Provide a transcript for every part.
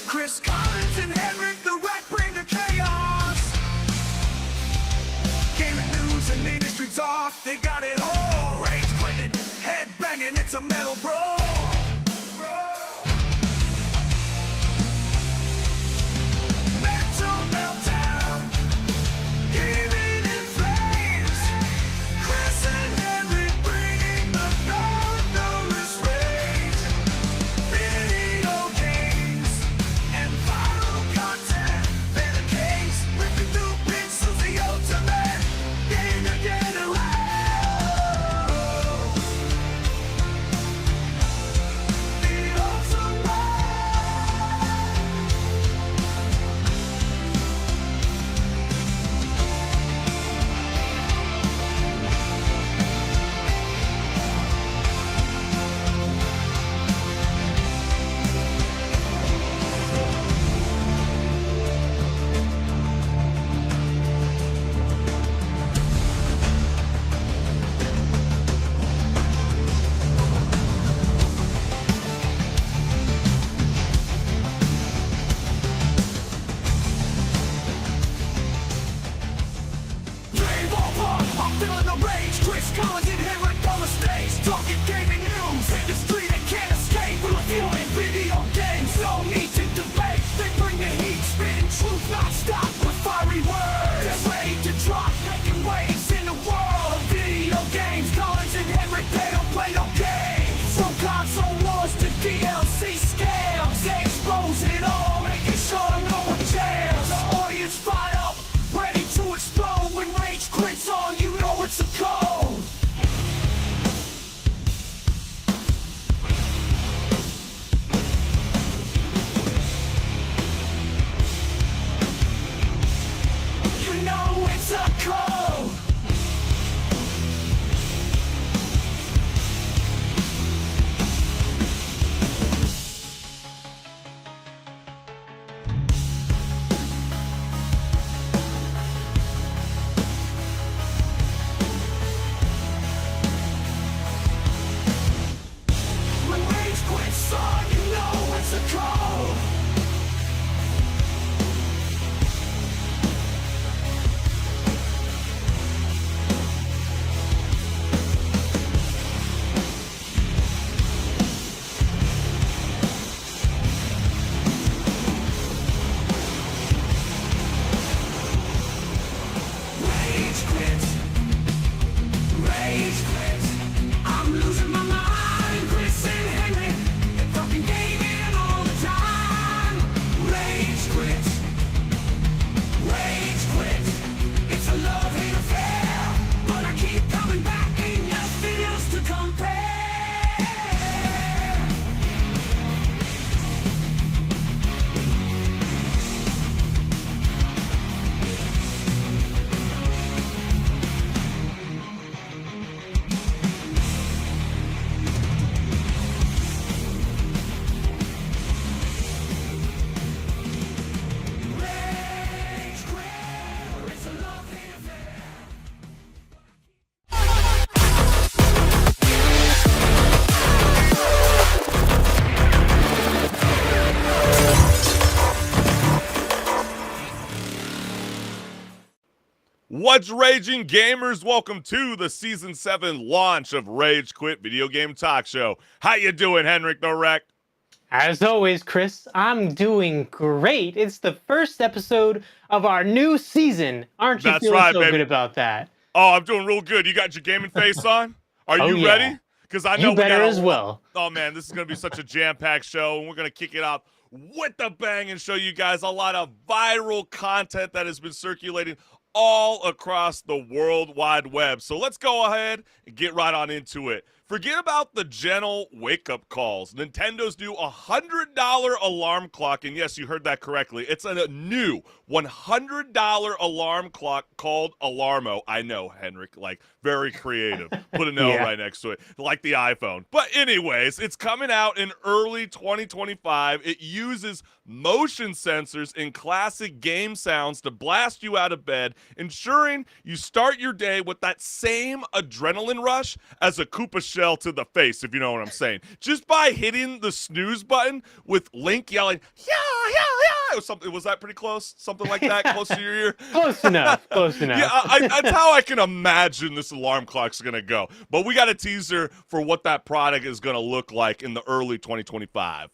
Chris Collins and HenricK, the wreck bring the chaos. Gaming news and industry talk, they got it all. Rage quitting, head banging, it's a metal bro. Mental meltdown, gaming in flames. Chris and HenricK bringing the thunderous rage. Video games and viral content. They're the kings, ripping through pixels, the ultimate gamer getaway. The ultimate. Rave over, I'm feeling the rage. Chris Collins and HenricK on the stage, talking gaming news. Industry that can't escape, reviewing video games. No need to debate. They bring the heat, spitting truth non-stop with fiery words. They're ready to drop, making waves in the world of video games. Collins and HenricK, they don't play no games. From console wars to DLC scams, they expose it all, making sure no one jams. The audience fired up, ready to explode. When rage quits on, you know it's a code. You know it's a code. When rage quits on, you know it's a code. Rage quit. Rage quit. I'm losing my mind. Chris and HenricK, they're talking gaming all the time. Rage quit. Rage quit. It's a love-hate affair, but I keep coming back in nothing else to compare. Rage quit. It's a love-hate affair. What's raging, gamers? Welcome to the Season 7 launch of Rage Quit Video Game Talk Show. How you doing, HenricK the Wreck? As always, Chris, I'm doing great. It's the first episode of our new season. Aren't you That's feeling right, so baby. good about that? Oh, I'm doing real good. You got your gaming face on? Are Oh, you yeah. ready? Because I know You we got better a as well. Oh, man, this is going to be such a jam-packed show, and we're going to kick it off with a bang and show you guys a lot of viral content that has been circulating all across the World Wide Web. So let's go ahead and get right on into it. Forget about the gentle wake-up calls. Nintendo's new $100 alarm clock, and yes, you heard that correctly. It's a new $100 alarm clock called Alarmo. I know, HenricK, like, very creative. Put an L Yeah. right next to it, like the iPhone. But anyways, it's coming out in early 2025. It uses motion sensors in classic game sounds to blast you out of bed, ensuring you start your day with that same adrenaline rush as a Koopa bombshell to the face, if you know what I'm saying. Just by hitting the snooze button with Link yelling, yeah, yeah, yeah. Or something. Was that pretty close? Something like that, close to your ear? Close enough. Close enough. Yeah, that's how I can imagine this alarm clock's going to go. But we got a teaser for what that product is going to look like in the early 2025.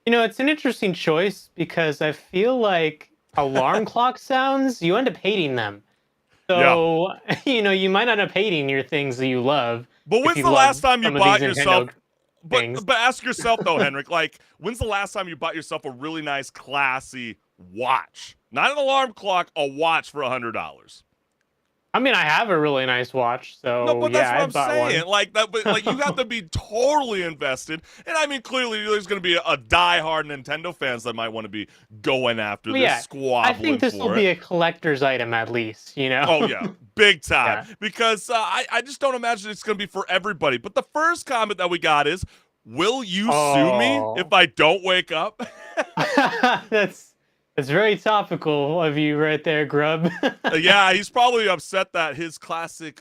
You know, it's an interesting choice because I feel like alarm clock sounds, you end up hating them. So, you might end up hating your things that you love But if when's you the love last time you some of bought these yourself? Nintendo things. But ask yourself though, HenricK, like when's the last time you bought yourself a really nice, classy watch? Not an alarm clock, a watch for $100. I mean, I have a really nice watch, No, so but that's yeah, what I I'm bought saying. one. Like that, but like you have to be totally invested. And I mean, clearly there's going to be a diehard Nintendo fans that might want to be going after Well, this, yeah, I squabbling think this will for be it. a collector's item at least, you know? Oh yeah, big time. Yeah. Because I just don't imagine it's going to be for everybody. But the first comment that we got is, "Will you sue me if Oh. I don't wake up?" That's very topical of you right there, Grub. Yeah, he's probably upset that his classic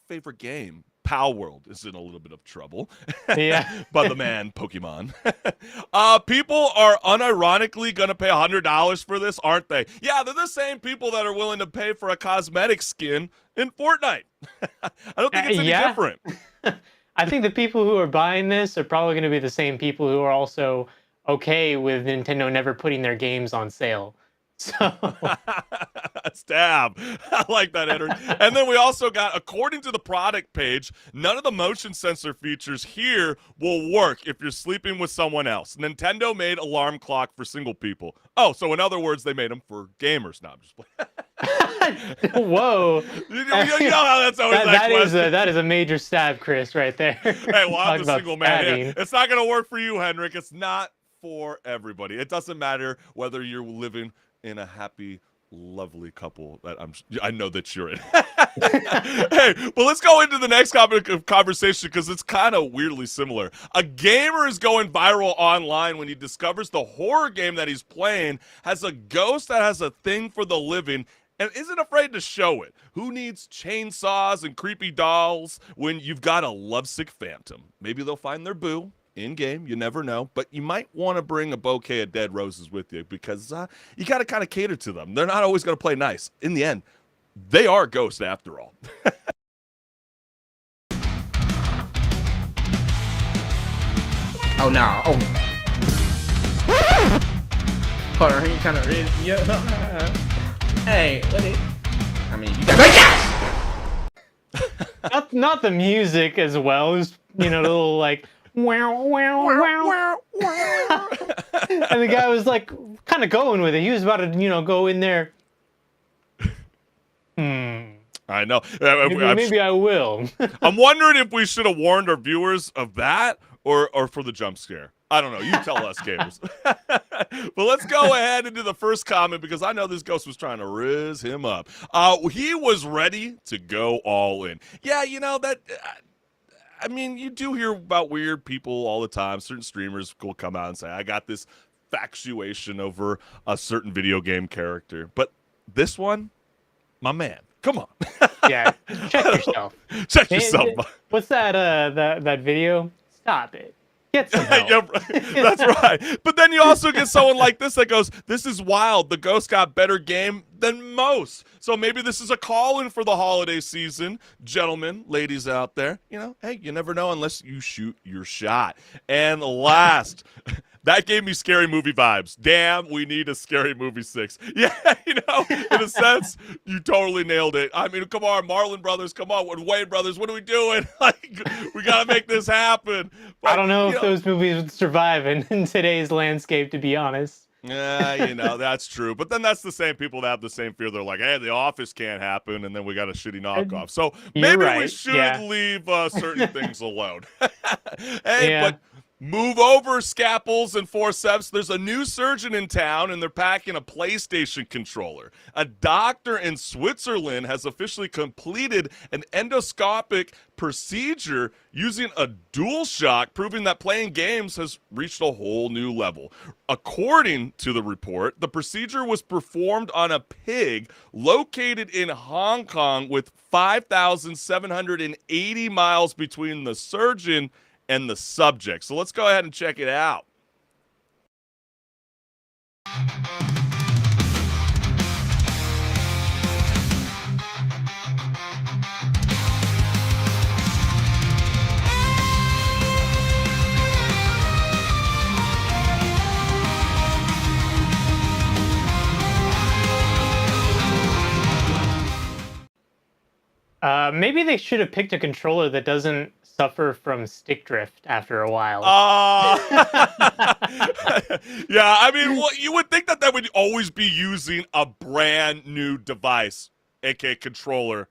favorite game, Pal World, is in a little bit of trouble Yeah. by the man Pokemon. People are unironically going to pay $100 for this, aren't they? Yeah, they're the same people that are willing to pay for a cosmetic skin in Fortnite. I don't think it's any Yeah. different. I think the people who are buying this are probably going to be the same people who are also okay with Nintendo never putting their games on sale. So, Stab. I like that, HenricK. And then we also got, according to the product page, none of the motion sensor features here will work if you're sleeping with someone else. Nintendo made alarm clock for single people. Oh, so in other words, they made them for gamers. No, I'm just playing. whoa. You know how that's always that question. That is a major stab, Chris, right there. Hey, well, I'm Talk the about single man here. stabbing. It's not going to work for you, HenricK. It's not for everybody. It doesn't matter whether you're living in a happy, lovely couple that I know that you're in. Hey, well, let's go into the next topic of conversation because it's kind of weirdly similar. A gamer is going viral online when he discovers the horror game that he's playing has a ghost that has a thing for the living and isn't afraid to show it. Who needs chainsaws and creepy dolls when you've got a lovesick phantom? Maybe they'll find their boo in-game, you never know, but you might want to bring a bouquet of dead roses with you because you got to kind of cater to them. They're not always going to play nice. In the end, they are ghosts after all. Oh no! Oh. Hold on, he kind of is. Yeah. Hey, what is? I mean, you got. Not the music as well. It's, the little like wow, wow, wow. And the guy was like kind of going with it. He was about to, go in there. I know. Maybe I will. I'm wondering if we should have warned our viewers of that or for the jump scare. I don't know. You tell us, gamers. But let's go ahead into the first comment because I know this ghost was trying to riz him up. He was ready to go all in. Yeah, that. I mean, you do hear about weird people all the time. Certain streamers will come out and say, I got this factuation over a certain video game character. But this one, my man, come on. Yeah, check yourself. Check yourself. What's that that video? Stop it. Get some help. Yeah, that's right. But then you also get someone like this that goes, this is wild. The ghost got better game than most. So maybe this is a call-in for the holiday season. Gentlemen, ladies out there, hey, you never know unless you shoot your shot. And last, that gave me Scary Movie vibes. Damn, we need a Scary Movie 6. Yeah, in a sense, you totally nailed it. I mean, come on, Marlon Brothers, come on, Wayne Brothers, what are we doing? Like, we got to make this happen. But, I don't know if those movies would survive in today's landscape, to be honest. Yeah, that's true. But then that's the same people that have the same fear. They're like, hey, The Office can't happen, and then we got a shitty knockoff. So You're maybe we right. should Yeah. leave certain things alone. Hey, Yeah. but move over, scalpels and forceps. There's a new surgeon in town, and they're packing a PlayStation controller. A doctor in Switzerland has officially completed an endoscopic procedure using a DualShock, proving that playing games has reached a whole new level. According to the report, the procedure was performed on a pig located in Hong Kong with 5,780 miles between the surgeon and the subject. So let's go ahead and check it out. Maybe they should have picked a controller that doesn't suffer from stick drift after a while. Yeah, I mean, you would think that would always be using a brand new device, aka controller.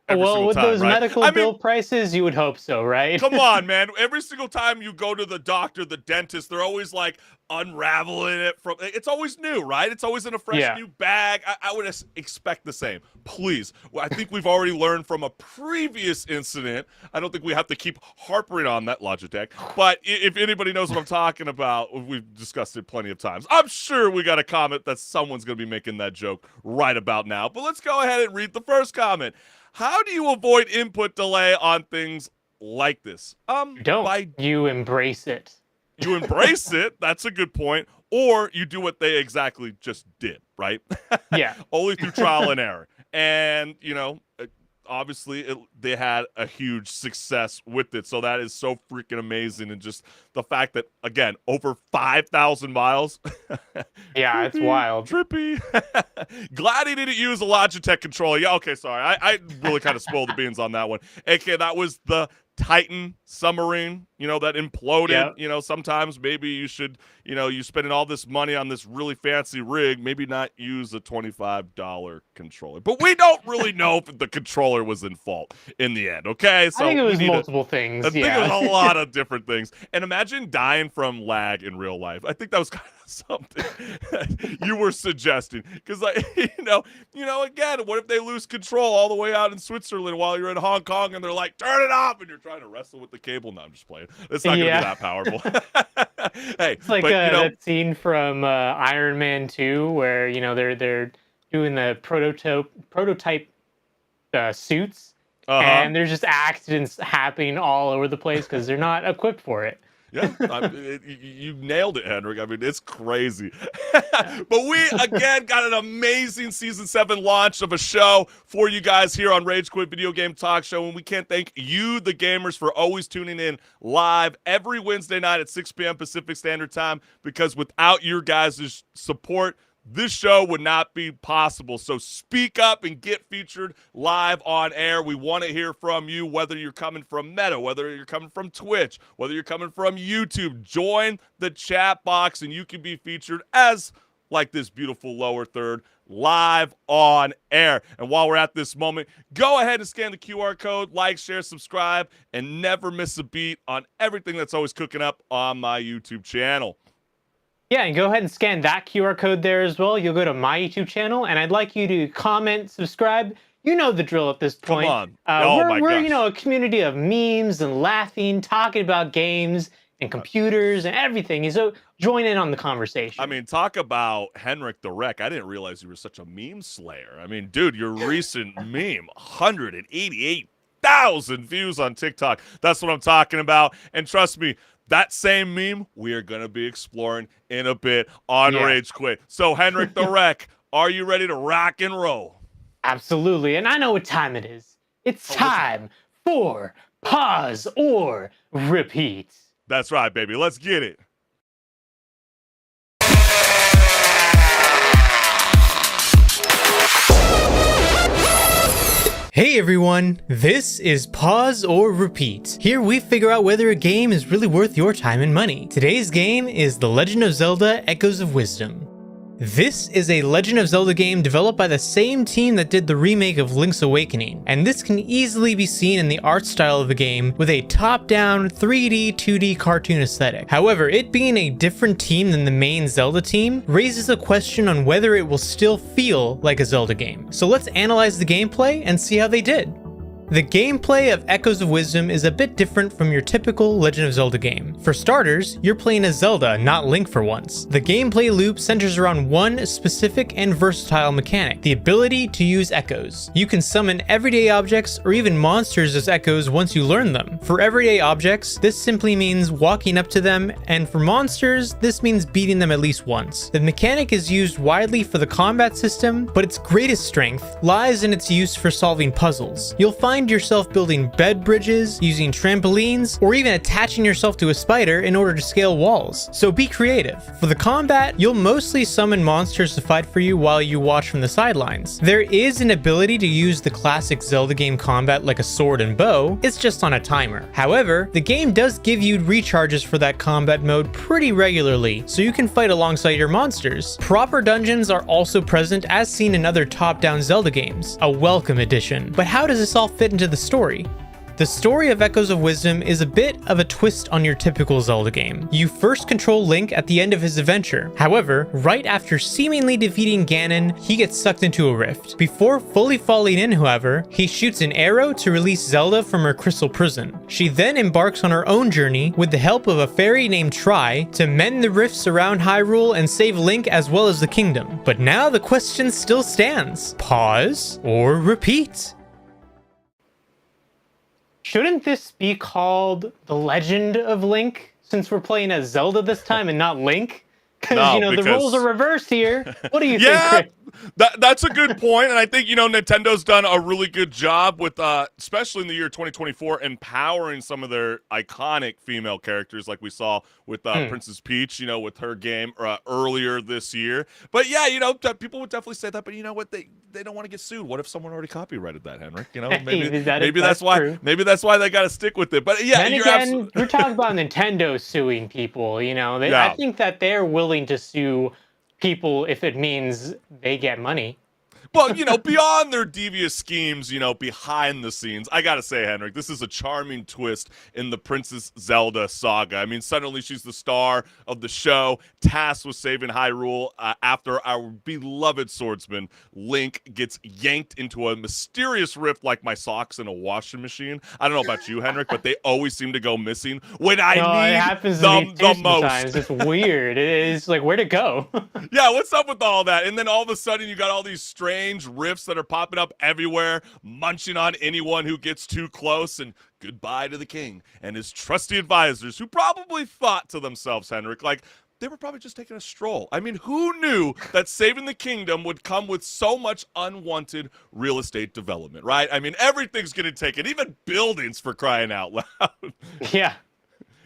Well, with time, those right? medical bill prices, you would hope so, right? Come on, man. Every single time you go to the doctor, the dentist, they're always like unraveling it from. It's always new, right? It's always in a fresh new bag. I would expect the same. Please. Well, I think we've already learned from a previous incident. I don't think we have to keep harping on that, Logitech. But if anybody knows what I'm talking about, we've discussed it plenty of times. I'm sure we got a comment that someone's going to be making that joke right about now. But let's go ahead and read the first comment. How do you avoid input delay on things like this? You embrace it. You embrace it. That's a good point. Or you do what they exactly just did, right? Yeah. Only through trial and error. And, obviously they had a huge success with it. So that is so freaking amazing. And just the fact that, again, over 5,000 miles. Yeah, it's wild. Trippy. Glad he didn't use a Logitech controller. Yeah, okay, sorry. I really kind of spoiled the beans on that one. AK, that was the Titan submarine, that imploded. Yep. Sometimes maybe you should, you spending all this money on this really fancy rig, maybe not use a $25 controller. But we don't really know if the controller was in fault in the end, okay? So I think it was multiple things. I think it was a lot of different things. And imagine dying from lag in real life. I think that was kind of something you were suggesting. Because, again, what if they lose control all the way out in Switzerland while you're in Hong Kong and they're like, turn it off, and you're trying to wrestle with the cable? No, I'm just playing. It's not going to be that powerful. Hey, it's like that scene from Iron Man 2 where, they're doing the prototype suits, and there's just accidents happening all over the place because they're not equipped for it. Yeah, you nailed it, Henrik. I mean, it's crazy. But we, again, got an amazing Season 7 launch of a show for you guys here on Rage Quit Video Game Talk Show, and we can't thank you, the gamers, for always tuning in live every Wednesday night at 6 p.m. Pacific Standard Time, because without your guys' support, this show would not be possible. So speak up and get featured live on air. We want to hear from you, whether you're coming from Meta, whether you're coming from Twitch, whether you're coming from YouTube. Join the chat box and you can be featured as like this beautiful lower third live on air. And while we're at this moment, go ahead and scan the QR code, like, share, subscribe, and never miss a beat on everything that's always cooking up on my YouTube channel. Yeah, and go ahead and scan that QR code there as well. You'll go to my YouTube channel, and I'd like you to comment, subscribe. You know the drill at this point. Come on. We're a community of memes and laughing, talking about games and computers and everything. So join in on the conversation. I mean, talk about HenricK. I didn't realize you were such a meme slayer. I mean, dude, your recent meme, 188,000 views on TikTok. That's what I'm talking about. And trust me, that same meme we are going to be exploring in a bit on Rage Quit. So, HenricK, are you ready to rock and roll? Absolutely. And I know what time it is. It's time for Pause or Repeat. That's right, baby. Let's get it. Hey everyone, this is Pause or Repeat. Here we figure out whether a game is really worth your time and money. Today's game is The Legend of Zelda Echoes of Wisdom. This is a Legend of Zelda game developed by the same team that did the remake of Link's Awakening, and this can easily be seen in the art style of the game with a top-down 3D, 2D cartoon aesthetic. However, it being a different team than the main Zelda team raises a question on whether it will still feel like a Zelda game. So let's analyze the gameplay and see how they did. The gameplay of Echoes of Wisdom is a bit different from your typical Legend of Zelda game. For starters, you're playing as Zelda, not Link for once. The gameplay loop centers around one specific and versatile mechanic, the ability to use echoes. You can summon everyday objects or even monsters as echoes once you learn them. For everyday objects, this simply means walking up to them, and for monsters, this means beating them at least once. The mechanic is used widely for the combat system, but its greatest strength lies in its use for solving puzzles. You'll find yourself building bed bridges, using trampolines, or even attaching yourself to a spider in order to scale walls. So be creative. For the combat, you'll mostly summon monsters to fight for you while you watch from the sidelines. There is an ability to use the classic Zelda game combat like a sword and bow, it's just on a timer. However, the game does give you recharges for that combat mode pretty regularly, so you can fight alongside your monsters. Proper dungeons are also present as seen in other top-down Zelda games, a welcome addition. But how does this all fit into the story? The story of Echoes of Wisdom is a bit of a twist on your typical Zelda game. You first control Link at the end of his adventure. However, right after seemingly defeating Ganon, he gets sucked into a rift. Before fully falling in, however, he shoots an arrow to release Zelda from her crystal prison. She then embarks on her own journey with the help of a fairy named Tri to mend the rifts around Hyrule and save Link as well as the kingdom. But now the question still stands. Pause or repeat? Shouldn't this be called The Legend of Link, since we're playing as Zelda this time and not Link? No, Because, the roles are reversed here. What do you think, Yeah, Chris? that's a good point, and I think Nintendo's done a really good job with, especially in the year 2024, empowering some of their iconic female characters, like we saw with Princess Peach, with her game earlier this year. But yeah, people would definitely say that, but you know what? They don't want to get sued. What if someone already copyrighted that, Henrik? Maybe that's why. True. Maybe that's why they got to stick with it. But yeah, Then again, we're talking about Nintendo suing people. I think that they're willing to sue people if it means they get money. Well, beyond their devious schemes, behind the scenes, I gotta say, Henrik, this is a charming twist in the Princess Zelda saga. I mean, suddenly she's the star of the show, tasked with saving Hyrule after our beloved swordsman, Link, gets yanked into a mysterious rift like my socks in a washing machine. I don't know about you, Henrik, but they always seem to go missing when I need it happens them to me the most. sometimes. It's weird. It's like, where'd it go? Yeah, what's up with all that? And then all of a sudden, you got all these strange rifts that are popping up everywhere, munching on anyone who gets too close, and goodbye to the king and his trusty advisors, who probably thought to themselves, Henrik, like, they were probably just taking a stroll. I mean, who knew that saving the kingdom would come with so much unwanted real estate development, right? I mean, everything's getting taken, even buildings, for crying out loud. Yeah.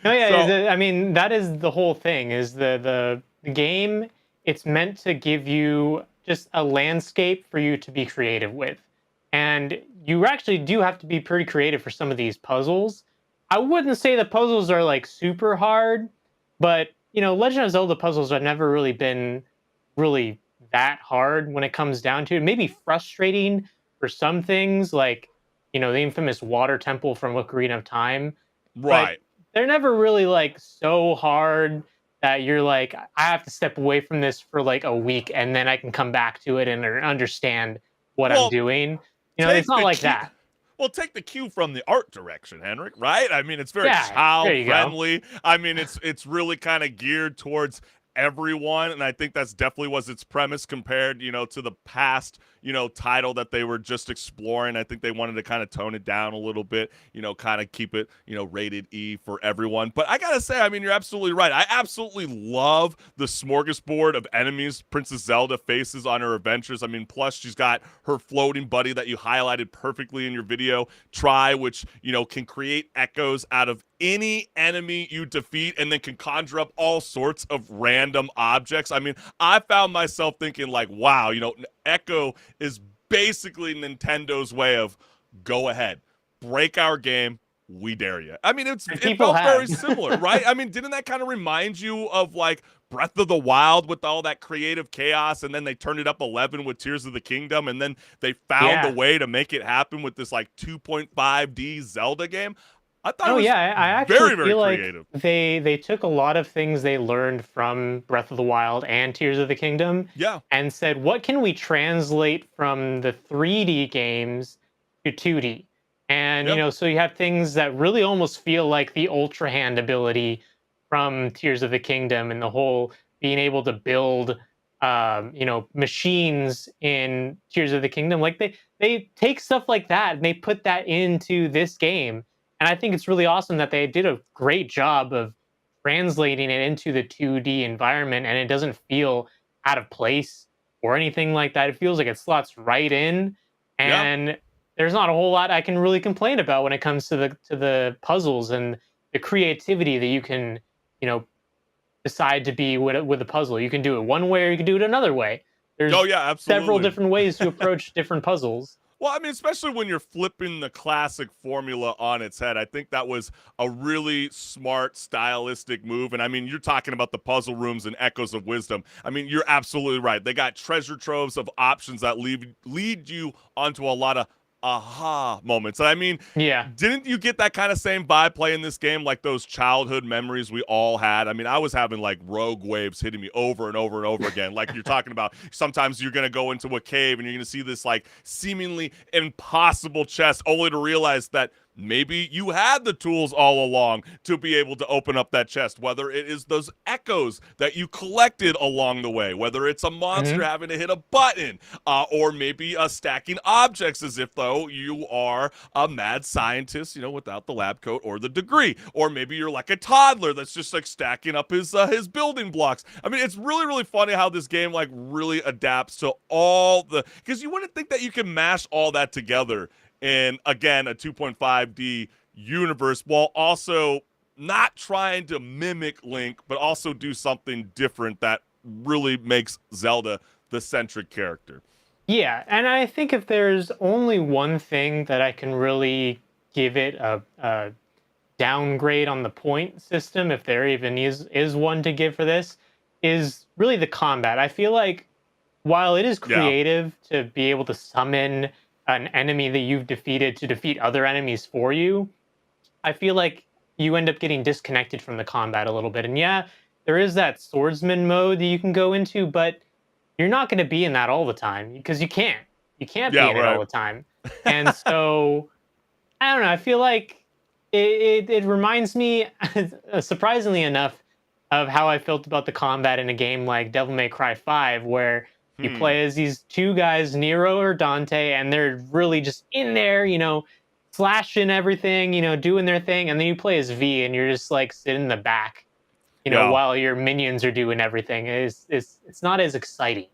No, yeah. So- that is the whole thing. Is the game? It's meant to give you just a landscape for you to be creative with, and you actually do have to be pretty creative for some of these puzzles. I wouldn't say the puzzles are like super hard, but Legend of Zelda puzzles have never really been really that hard when it comes down to it. Maybe frustrating for some things, like the infamous water temple from Ocarina of Time. Right. But they're never really like so hard that you're like, I have to step away from this for like a week and then I can come back to it and understand what I'm doing. It's not like that. Well, take the cue from the art direction, Henrik, right? I mean, it's very Yeah, child there you go. friendly. I mean, it's really kind of geared towards everyone, and I think that's definitely was its premise compared, to the past, title that they were just exploring. I think they wanted to kind of tone it down a little bit, kind of keep it, rated E for everyone. But I gotta say, I mean, you're absolutely right. I absolutely love the smorgasbord of enemies Princess Zelda faces on her adventures. I mean, plus she's got her floating buddy that you highlighted perfectly in your video, Tri, which, can create echoes out of any enemy you defeat and then can conjure up all sorts of random objects. I mean, I found myself thinking like, wow, Echo is basically Nintendo's way of go ahead, break our game, we dare you. I mean, it felt very similar, right? I mean, didn't that kind of remind you of like Breath of the Wild with all that creative chaos, and then they turned it up 11 with Tears of the Kingdom, and then they found a way to make it happen with this like 2.5D Zelda game. I thought it Oh was yeah, I actually very, very feel like creative. they took a lot of things they learned from Breath of the Wild and Tears of the Kingdom Yeah. and said, what can we translate from the 3D games to 2D? And Yeah. so you have things that really almost feel like the Ultra Hand ability from Tears of the Kingdom and the whole being able to build machines in Tears of the Kingdom. Like they take stuff like that and they put that into this game, and I think it's really awesome that they did a great job of translating it into the 2D environment, and it doesn't feel out of place or anything like that. It feels like it slots right in, Yeah. and there's not a whole lot I can really complain about when it comes to the puzzles and the creativity that you can, you know, decide to be with a puzzle. You can do it one way or you can do it another way. Oh There's yeah, several absolutely. different ways to approach different puzzles. Well, I mean, especially when you're flipping the classic formula on its head, I think that was a really smart stylistic move. And I mean, you're talking about the puzzle rooms and Echoes of Wisdom. I mean, you're absolutely right. They got treasure troves of options that lead you onto a lot of aha moments. And I mean, Yeah. didn't you get that kind of same vibe playing this game, like those childhood memories we all had? I mean, I was having like rogue waves hitting me over and over and over again. Like you're talking about, sometimes you're going to go into a cave and you're going to see this like seemingly impossible chest, only to realize that maybe you had the tools all along to be able to open up that chest, whether it is those echoes that you collected along the way, whether it's a monster having to hit a button, or maybe stacking objects as if though you are a mad scientist, without the lab coat or the degree, or maybe you're like a toddler that's just like stacking up his building blocks. I mean, it's really, really funny how this game like really adapts to all because you wouldn't think that you can mash all that together in, again, a 2.5D universe, while also not trying to mimic Link, but also do something different that really makes Zelda the centric character. Yeah, and I think if there's only one thing that I can really give it a downgrade on the point system, if there even is one to give for this, is really the combat. I feel like while it is creative to be able to summon an enemy that you've defeated to defeat other enemies for you, I feel like you end up getting disconnected from the combat a little bit. And yeah, there is that swordsman mode that you can go into, but you're not going to be in that all the time because you can't. You can't be in it all the time. And so I don't know. I feel like it reminds me, surprisingly enough, of how I felt about the combat in a game like Devil May Cry 5, where you play as these two guys, Nero or Dante, and they're really just in there, slashing everything, doing their thing. And then you play as V, and you're just like sitting in the back, while your minions are doing everything. It's not as exciting.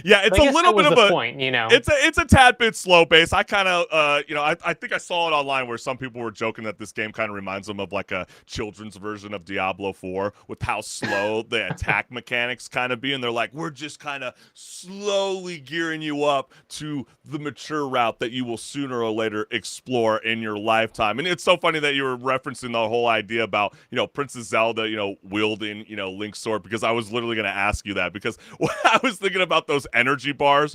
Yeah, it's a little bit of a point, It's a tad bit slow pace. I kind of, I think I saw it online where some people were joking that this game kind of reminds them of like a children's version of Diablo 4 with how slow the attack mechanics kind of be. And they're like, we're just kind of slowly gearing you up to the mature route that you will sooner or later explore in your lifetime. And it's so funny that you were referencing the whole idea about, Princess Zelda, wielding, Link's sword, because I was literally going to ask you that, because when I was thinking about those energy bars,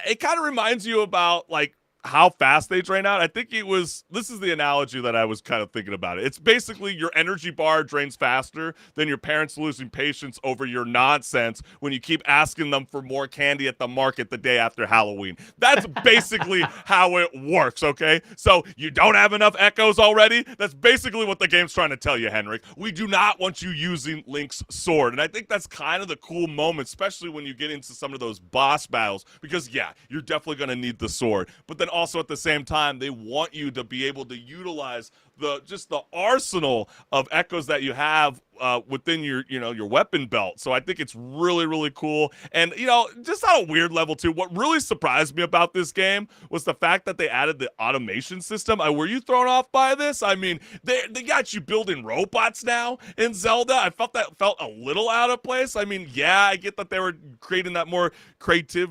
it kind of reminds you about like how fast they drain out. I think this is the analogy that I was kind of thinking about it. It's basically your energy bar drains faster than your parents losing patience over your nonsense when you keep asking them for more candy at the market the day after Halloween. That's basically how it works, okay? So you don't have enough echoes already? That's basically what the game's trying to tell you, HenricK. We do not want you using Link's sword. And I think that's kind of the cool moment, especially when you get into some of those boss battles, because yeah, you're definitely going to need the sword. But then also at the same time, they want you to be able to utilize the arsenal of echoes that you have within your weapon belt. So I think it's really, really cool. And just on a weird level too, what really surprised me about this game was the fact that they added the automation system. Were you thrown off by this? I mean, they got you building robots now in Zelda. I felt a little out of place. I mean, yeah, I get that they were creating that more creative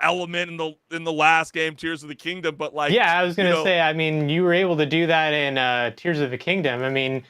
element in the last game, Tears of the Kingdom, but like, yeah, I was gonna say, I mean, you were able to do that in Tears of the Kingdom. I mean,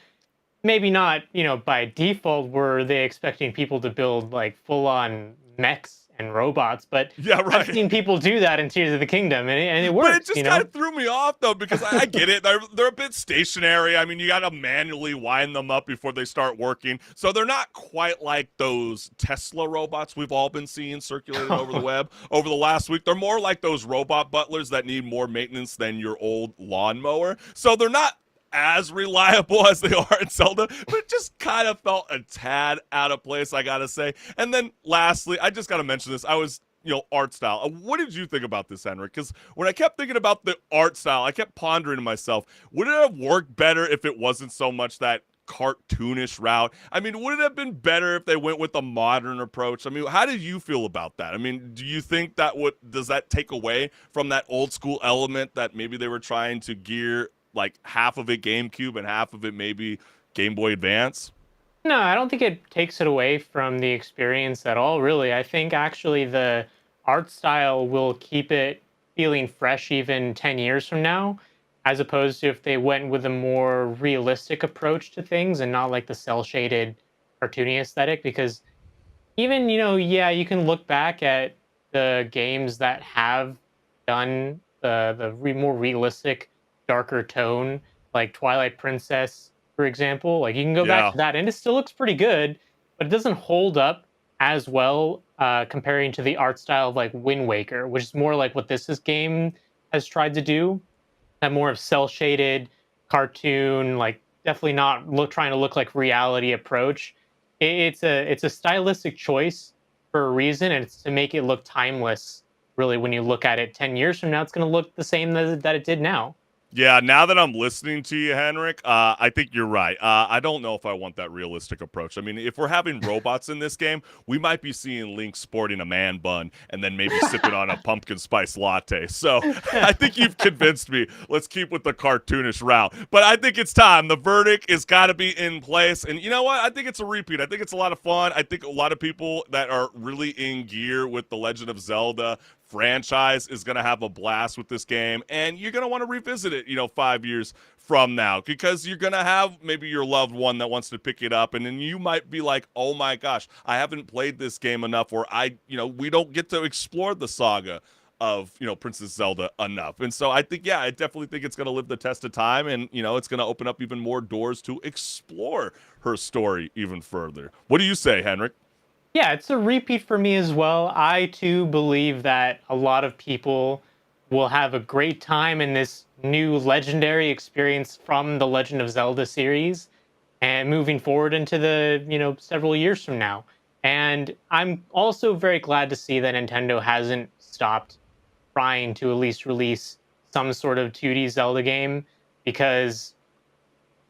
maybe not, by default were they expecting people to build like full on mechs and robots, but Yeah, I've right. seen people do that in Tears of the Kingdom, and it But it works, just kind of threw me off though because I get it. They're a bit stationary. I mean, you got to manually wind them up before they start working. So they're not quite like those Tesla robots we've all been seeing circulating over the web over the last week. They're more like those robot butlers that need more maintenance than your old lawnmower. So they're not as reliable as they are in Zelda, but it just kind of felt a tad out of place, I gotta say. And then lastly, I just gotta mention this. I was art style. What did you think about this, HenricK? Because when I kept thinking about the art style, I kept pondering to myself, would it have worked better if it wasn't so much that cartoonish route? I mean, would it have been better if they went with a modern approach? I mean, how did you feel about that? I mean, do you think does that take away from that old school element that maybe they were trying to gear like half of it GameCube and half of it maybe Game Boy Advance? No, I don't think it takes it away from the experience at all, really. I think actually the art style will keep it feeling fresh even 10 years from now, as opposed to if they went with a more realistic approach to things and not like the cell shaded cartoony aesthetic. Because even, yeah, you can look back at the games that have done the more realistic, darker tone, like Twilight Princess, for example. Like you can go back Yeah. to that, and it still looks pretty good, but it doesn't hold up as well comparing to the art style of like Wind Waker, which is more like what this game has tried to do. That more of cell shaded cartoon, like definitely not trying to look like reality approach. It's a stylistic choice for a reason, and it's to make it look timeless. Really, when you look at it 10 years from now, it's going to look the same that it did now. Yeah, now that I'm listening to you, HenricK, I think you're right. I don't know if I want that realistic approach. I mean, if we're having robots in this game, we might be seeing Link sporting a man bun and then maybe sipping on a pumpkin spice latte. So I think you've convinced me. Let's keep with the cartoonish route. But I think it's time. The verdict has got to be in place. And you know what? I think it's a repeat. I think it's a lot of fun. I think a lot of people that are really in gear with The Legend of Zelda franchise is going to have a blast with this game, and you're going to want to revisit it 5 years from now, because you're going to have maybe your loved one that wants to pick it up, and then you might be like, oh my gosh, I haven't played this game enough, or we don't get to explore the saga of Princess Zelda enough. And so I think, I definitely think it's going to live the test of time, and it's going to open up even more doors to explore her story even further. What do you say, HenricK? Yeah, it's a repeat for me as well. I too believe that a lot of people will have a great time in this new legendary experience from the Legend of Zelda series and moving forward into the, several years from now. And I'm also very glad to see that Nintendo hasn't stopped trying to at least release some sort of 2D Zelda game, because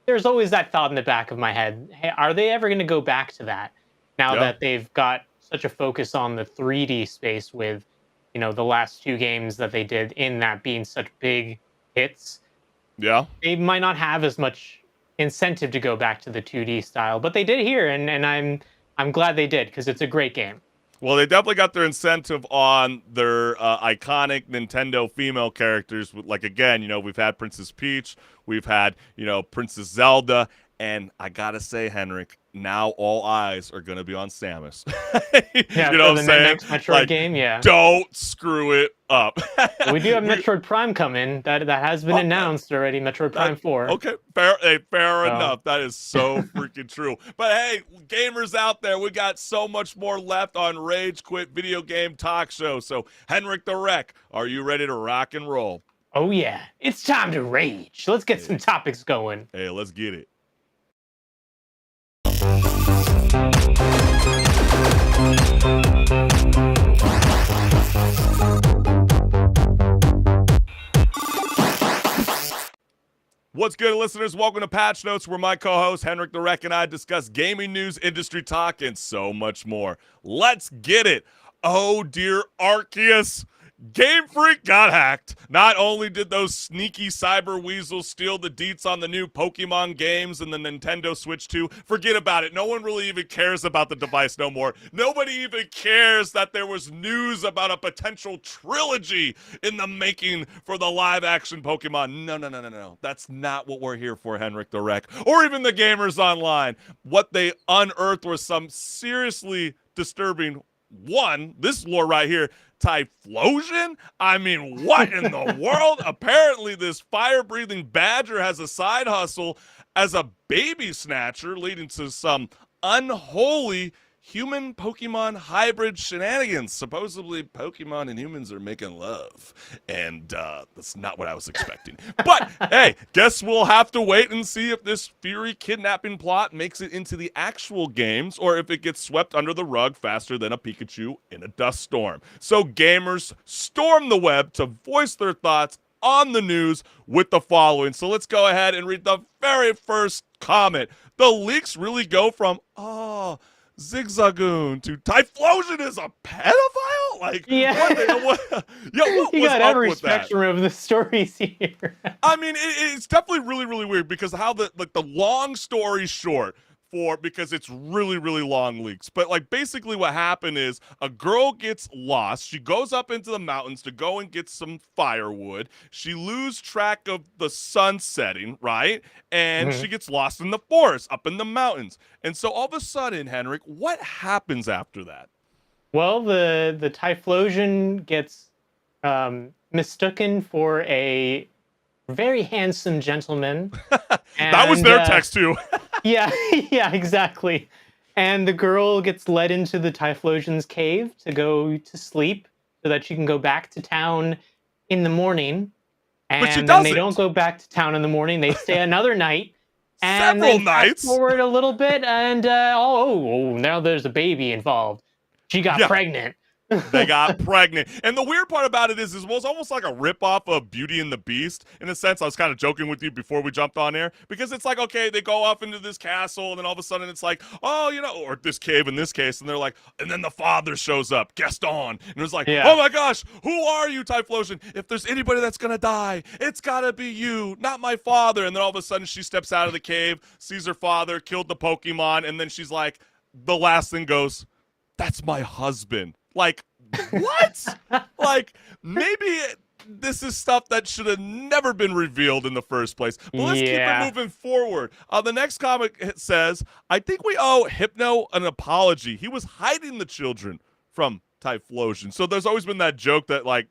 there's always that thought in the back of my head, hey, are they ever going to go back to that now Yeah. that they've got such a focus on the 3D space with, the last two games that they did in that being such big hits? Yeah. They might not have as much incentive to go back to the 2D style, but they did here, and I'm glad they did, because it's a great game. Well, they definitely got their incentive on their iconic Nintendo female characters. Like, again, we've had Princess Peach, we've had, Princess Zelda, and I gotta say, HenricK, now all eyes are gonna be on Samus. Yeah, you know for what the I'm saying? next Metroid Like, game, yeah. don't screw it up. We do have Metroid Prime coming. That has been announced already. Metroid Prime 4. Okay, fair So- enough. That is so freaking true. But hey, gamers out there, we got so much more left on Rage Quit Video Game Talk Show. So, HenricK the Wreck, are you ready to rock and roll? Oh yeah, it's time to rage. Let's get some topics going. Hey, let's get it. What's good, listeners? Welcome to Patch Notes, where my co-host HenricK the Wreck and I discuss gaming news, industry talk, and so much more. Let's get it. Oh dear Arceus, Game Freak got hacked. Not only did those sneaky cyber weasels steal the deets on the new Pokemon games and the Nintendo Switch 2, forget about it. No one really even cares about the device no more. Nobody even cares that there was news about a potential trilogy in the making for the live-action Pokemon. No. That's not what we're here for, HenricK the Wreck, or even the Gamers Online. What they unearthed was some seriously disturbing this lore right here. Typhlosion? I mean, what in the world? Apparently, this fire-breathing badger has a side hustle as a baby snatcher, leading to some unholy human Pokemon hybrid shenanigans. Supposedly, Pokemon and humans are making love. And that's not what I was expecting. But, hey, guess we'll have to wait and see if this Fury kidnapping plot makes it into the actual games or if it gets swept under the rug faster than a Pikachu in a dust storm. So gamers storm the web to voice their thoughts on the news with the following. So let's go ahead and read the very first comment. The leaks really go from, Zigzagoon to Typhlosion is a pedophile? Like, Yeah. what You was got up every with that? spectrum of the stories here. I mean, it's definitely really, really weird because how the long story short because it's really, really long leaks. But like basically what happened is a girl gets lost. She goes up into the mountains to go and get some firewood. She loses track of the sun setting, right? And she gets lost in the forest up in the mountains. And so all of a sudden, HenricK, what happens after that? Well, the Typhlosion gets mistaken for a very handsome gentleman. That was their text too. Yeah, yeah, exactly. And the girl gets led into the Typhlosion's cave to go to sleep so that she can go back to town in the morning. And But she then they doesn't. don't go back to town in the morning. They stay another night. And Several then fast nights. forward a little bit, and now there's a baby involved. She got Yeah. pregnant. They got pregnant. And the weird part about it is it was almost like a ripoff of Beauty and the Beast. In a sense, I was kind of joking with you before we jumped on air. Because it's like, okay, they go off into this castle, and then all of a sudden it's like, or this cave in this case, and they're like, and then the father shows up, Gaston. And it was like, Yeah. oh my gosh, who are you, Typhlosion? If there's anybody that's going to die, it's got to be you, not my father. And then all of a sudden she steps out of the cave, sees her father, killed the Pokemon, and then she's like, the last thing goes, that's my husband. Like, what? Like, maybe this is stuff that should have never been revealed in the first place. But let's keep it moving forward. The next comic says, I think we owe Hypno an apology. He was hiding the children from Typhlosion. So there's always been that joke that, like,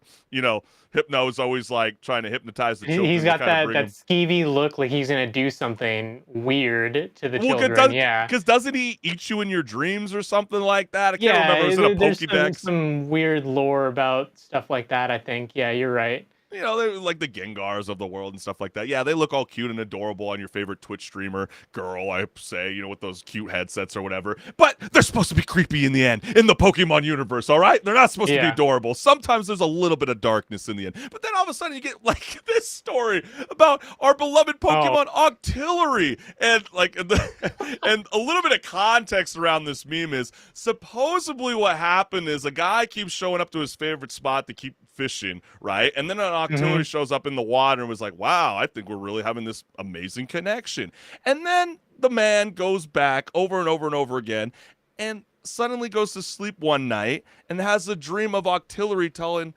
Hypno is always like trying to hypnotize the children. He's got that bring them. skeevy look, like he's gonna do something weird to the children. Because doesn't he eat you in your dreams or something like that? I can't remember. Is it a there's Pokédex? some weird lore about stuff like that, I think. Yeah, you're right. They're like the Gengars of the world and stuff like that. Yeah, they look all cute and adorable on your favorite Twitch streamer girl, I say, with those cute headsets or whatever. But they're supposed to be creepy in the end, in the Pokemon universe, all right? They're not supposed to be adorable. Sometimes there's a little bit of darkness in the end. But then all of a sudden you get, like, this story about our beloved Pokemon Octillery. And, like, and a little bit of context around this meme is, supposedly what happened is a guy keeps showing up to his favorite spot to keep fishing, right? And then an Octillery shows up in the water and was like, wow, I think we're really having this amazing connection. And then the man goes back over and over and over again and suddenly goes to sleep one night and has a dream of Octillery telling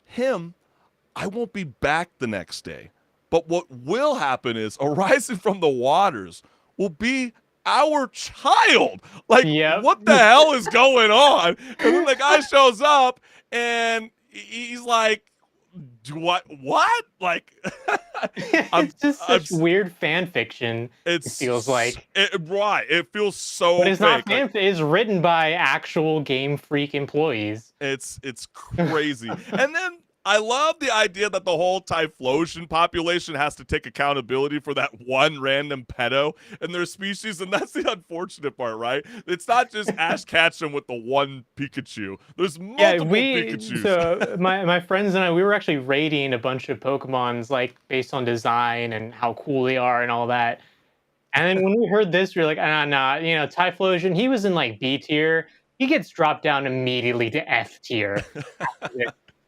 him, I won't be back the next day. But what will happen is, arising from the waters will be our child. Like, what the hell is going on? And then the guy shows up and he's like, what? Like, It's just such weird fan fiction. It feels like. Right. It feels so But it's not fake. fan fiction. It's written by actual Game Freak employees. It's crazy. And then I love the idea that the whole Typhlosion population has to take accountability for that one random pedo in their species, and that's the unfortunate part, right? It's not just Ash Ketchum with the one Pikachu. There's multiple Pikachus. So my friends and I, we were actually rating a bunch of Pokemons, like, based on design and how cool they are and all that. And then when we heard this, we were like, nah, Typhlosion, he was in, like, B tier. He gets dropped down immediately to F tier.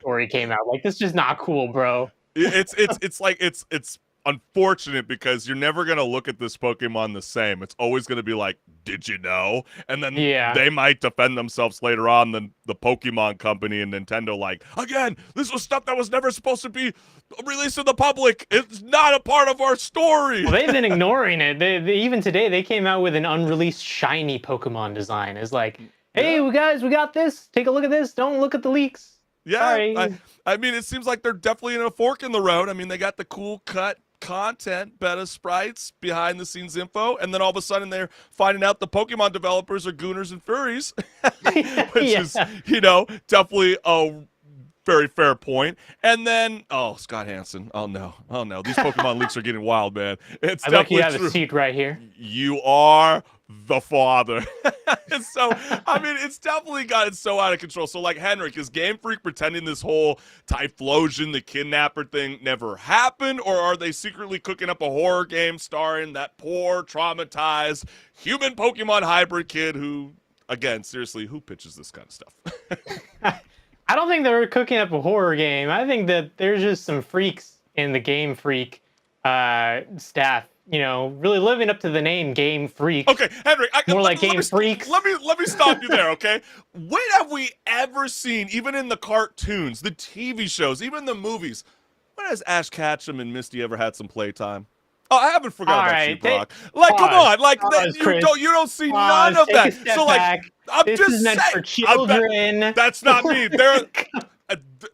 story came out. Like, this is not cool, bro. It's unfortunate because you're never gonna look at this Pokemon the same. It's always gonna be like, did you know? And then Yeah. they might defend themselves later on. Then the Pokemon Company and Nintendo, like, again, this was stuff that was never supposed to be released to the public. It's not a part of our story. Well, they've been ignoring it. They even today they came out with an unreleased shiny Pokemon design. It's like, hey, we got this. Take a look at this. Don't look at the leaks. Yeah, Sorry. I mean, it seems like they're definitely in a fork in the road. I mean, they got the cool cut content, beta sprites, behind the scenes info, and then all of a sudden they're finding out the Pokemon developers are gooners and furries, which is, definitely a very fair point. And then, Scott Hansen. Oh no, these Pokemon leaks are getting wild, man. It's I'd like you definitely to have true. a seat right here. You are the father. So, I mean, it's definitely gotten so out of control. So, like, HenricK, is Game Freak pretending this whole Typhlosion, the kidnapper thing never happened? Or are they secretly cooking up a horror game starring that poor, traumatized human Pokemon hybrid kid who, again, seriously, who pitches this kind of stuff? I don't think they're cooking up a horror game. I think that there's just some freaks in the Game Freak staff, really living up to the name Game Freak. Okay, HenricK, More like Game Freaks. Let me stop you there, okay? When have we ever seen, even in the cartoons, the TV shows, even the movies, when has Ash Ketchum and Misty ever had some playtime? Oh, I haven't forgotten about you, Brock. Come on, you don't see none of that. So like, I'm this just is meant saying, for children. that's not me.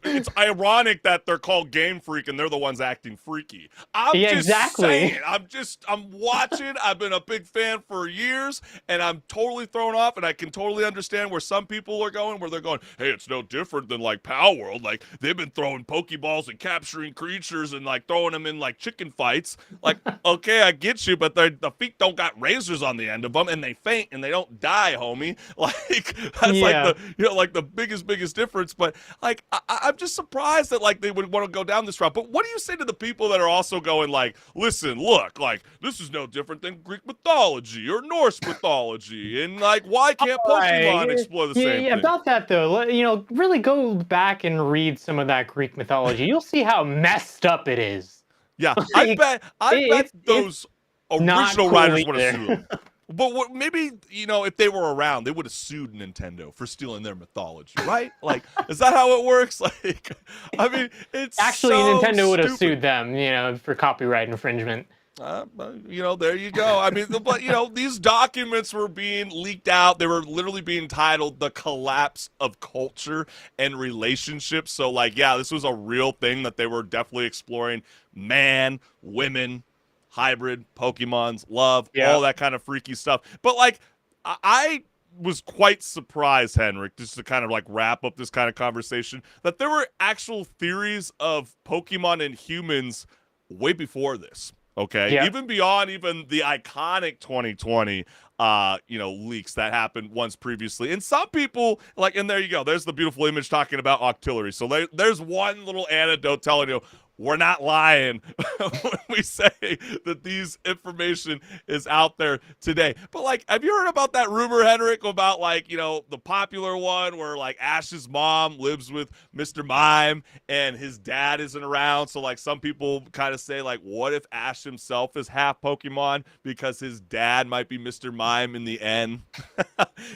It's ironic that they're called Game Freak and they're the ones acting freaky. I'm just saying. I'm watching. I've been a big fan for years, and I'm totally thrown off. And I can totally understand where some people are going, where they're going, "Hey, it's no different than like Pal World. Like they've been throwing Pokeballs and capturing creatures and like throwing them in like chicken fights. Like, okay, I get you, but the feet don't got razors on the end of them, and they faint and they don't die, homie. Like that's like the biggest difference. But like, I'm just surprised that like they would want to go down this route. But what do you say to the people that are also going like, listen, look, like this is no different than Greek mythology or Norse mythology, and like why can't Pokemon explore the same thing? Yeah, about that though, really go back and read some of that Greek mythology. You'll see how messed up it is. Yeah, I bet those original writers would have sued them. But maybe, if they were around, they would have sued Nintendo for stealing their mythology, right? Like, is that how it works? Like, I mean, it's actually so Nintendo would have stupid. sued them, for copyright infringement. There you go. I mean, but these documents were being leaked out. They were literally being titled "The Collapse of Culture and Relationships." So, like, yeah, this was a real thing that they were definitely exploring: man, women, hybrid Pokemons, love, all that kind of freaky stuff. But like, I was quite surprised, HenricK, just to kind of like wrap up this kind of conversation, that there were actual theories of Pokemon and humans way before this. Okay, even beyond even the iconic 2020 leaks that happened once previously. And some people and there you go, there's the beautiful image talking about Octillery. So there's one little anecdote telling you we're not lying when we say that these information is out there today. But like, have you heard about that rumor, HenricK, about the popular one where like Ash's mom lives with Mr. Mime and his dad isn't around? So like some people kind of say like, what if Ash himself is half Pokemon because his dad might be Mr. Mime in the end?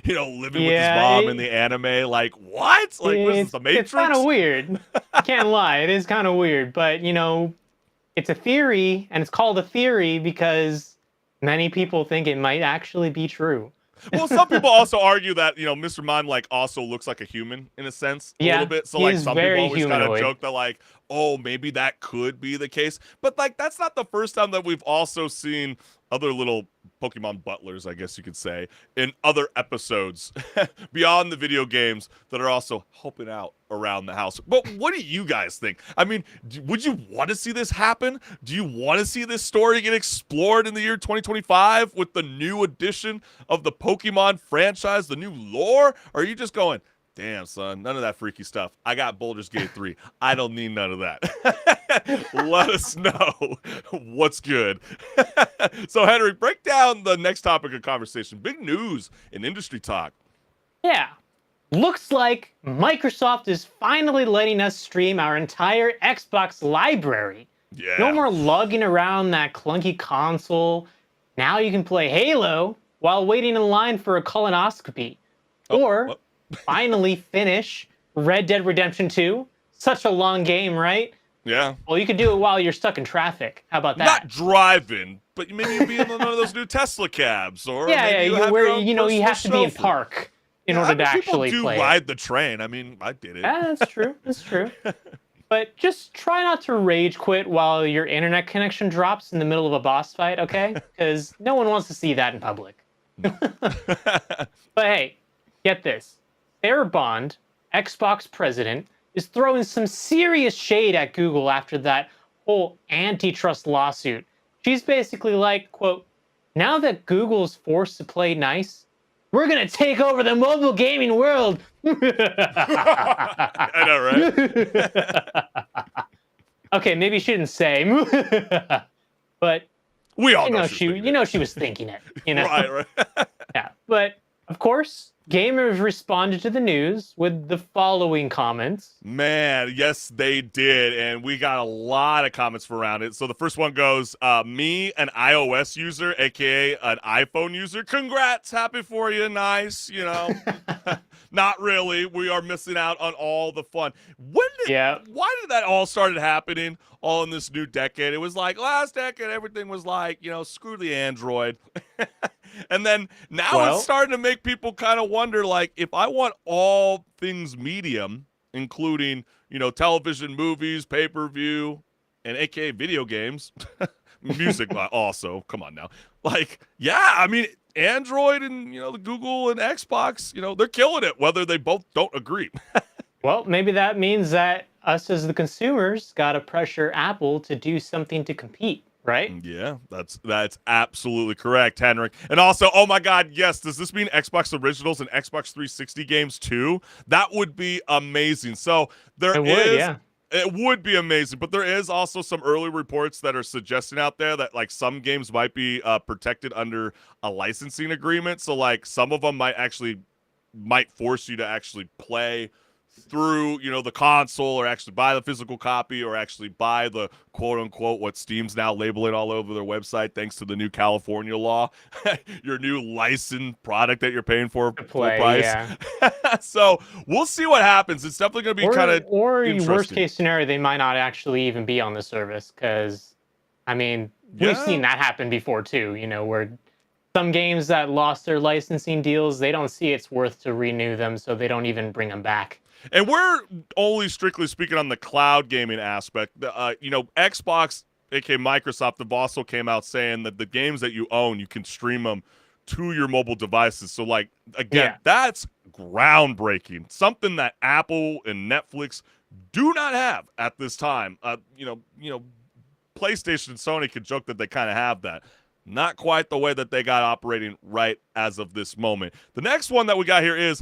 Living with his mom in the anime. Like what? Like what is this, the Matrix? It's kind of weird. I can't lie. It is kind of weird, but it's a theory, and it's called a theory because many people think it might actually be true. Well, some people also argue that Mr. Mime also looks like a human in a sense, a little bit. So like some people always kind of joke that like, oh, maybe that could be the case. But like that's not the first time that we've also seen other little Pokemon butlers, I guess you could say, in other episodes beyond the video games that are also helping out around the house. But what do you guys think? I mean, would you want to see this happen? Do you want to see this story get explored in the year 2025 with the new edition of the Pokemon franchise, the new lore? Or are you just going, damn, son, none of that freaky stuff. I got Baldur's Gate 3. I don't need none of that. Let us know what's good. So, HenricK, break down the next topic of conversation. Big news in industry talk. Yeah. looks like Microsoft is finally letting us stream our entire Xbox library. Yeah. No more lugging around that clunky console. Now you can play Halo while waiting in line for a colonoscopy. Or finally finish Red Dead Redemption 2. Such a long game, right? Yeah. Well, you could do it while you're stuck in traffic. How about that? Not driving, but maybe you'd be in one of those new Tesla cabs, or yeah, maybe you have where your own you personal have to be in chauffeur. park in Yeah, order I mean, to actually people do play. ride the train. I mean, I did it. Yeah, that's true. That's true. But just try not to rage quit while your internet connection drops in the middle of a boss fight, okay? Because no one wants to see that in public. But hey, get this. Sarah Bond, Xbox president, is throwing some serious shade at Google after that whole antitrust lawsuit. She's basically like, quote, now that Google's forced to play nice, we're going to take over the mobile gaming world. I know, right? Okay, maybe she didn't say, but We all you know know she's she thinking you it. know she was thinking it. You know, Right. yeah. But of course, gamers responded to the news with the following comments. Man, yes, they did. And we got a lot of comments around it. So the first one goes, me, an iOS user, aka an iPhone user. Congrats, happy for you, nice, you know. Not really. We are missing out on all the fun. Why did that all started happening all in this new decade? It was like last decade, everything was like, screw the Android. And then now it's starting to make people kind of wonder, like, if I want all things medium, including, television, movies, pay-per-view, and aka video games, music also, come on now. Like, yeah, I mean, Android and, the Google and Xbox, they're killing it, whether they both don't agree. Well, maybe that means that us as the consumers got to pressure Apple to do something to compete, right? Yeah, that's absolutely correct, Henrik. And also, oh my God, yes, does this mean Xbox Originals and Xbox 360 games too? That would be amazing. So it would be amazing, but there is also some early reports that are suggesting out there that like some games might be protected under a licensing agreement. So like some of them might force you to actually play through, the console, or actually buy the physical copy, or actually buy the quote unquote what Steam's now labeling all over their website thanks to the new California law, your new licensed product that you're paying for full price. Yeah. So we'll see what happens. It's definitely going to be kind of worst case scenario, they might not actually even be on the service because, I mean, we've seen that happen before too. Where some games that lost their licensing deals, they don't see it's worth to renew them, so they don't even bring them back. And we're only strictly speaking on the cloud gaming aspect. Xbox, aka Microsoft, have also came out saying that the games that you own, you can stream them to your mobile devices. So, like, again, that's groundbreaking. Something that Apple and Netflix do not have at this time. PlayStation and Sony could joke that they kind of have that. Not quite the way that they got operating right as of this moment. The next one that we got here is,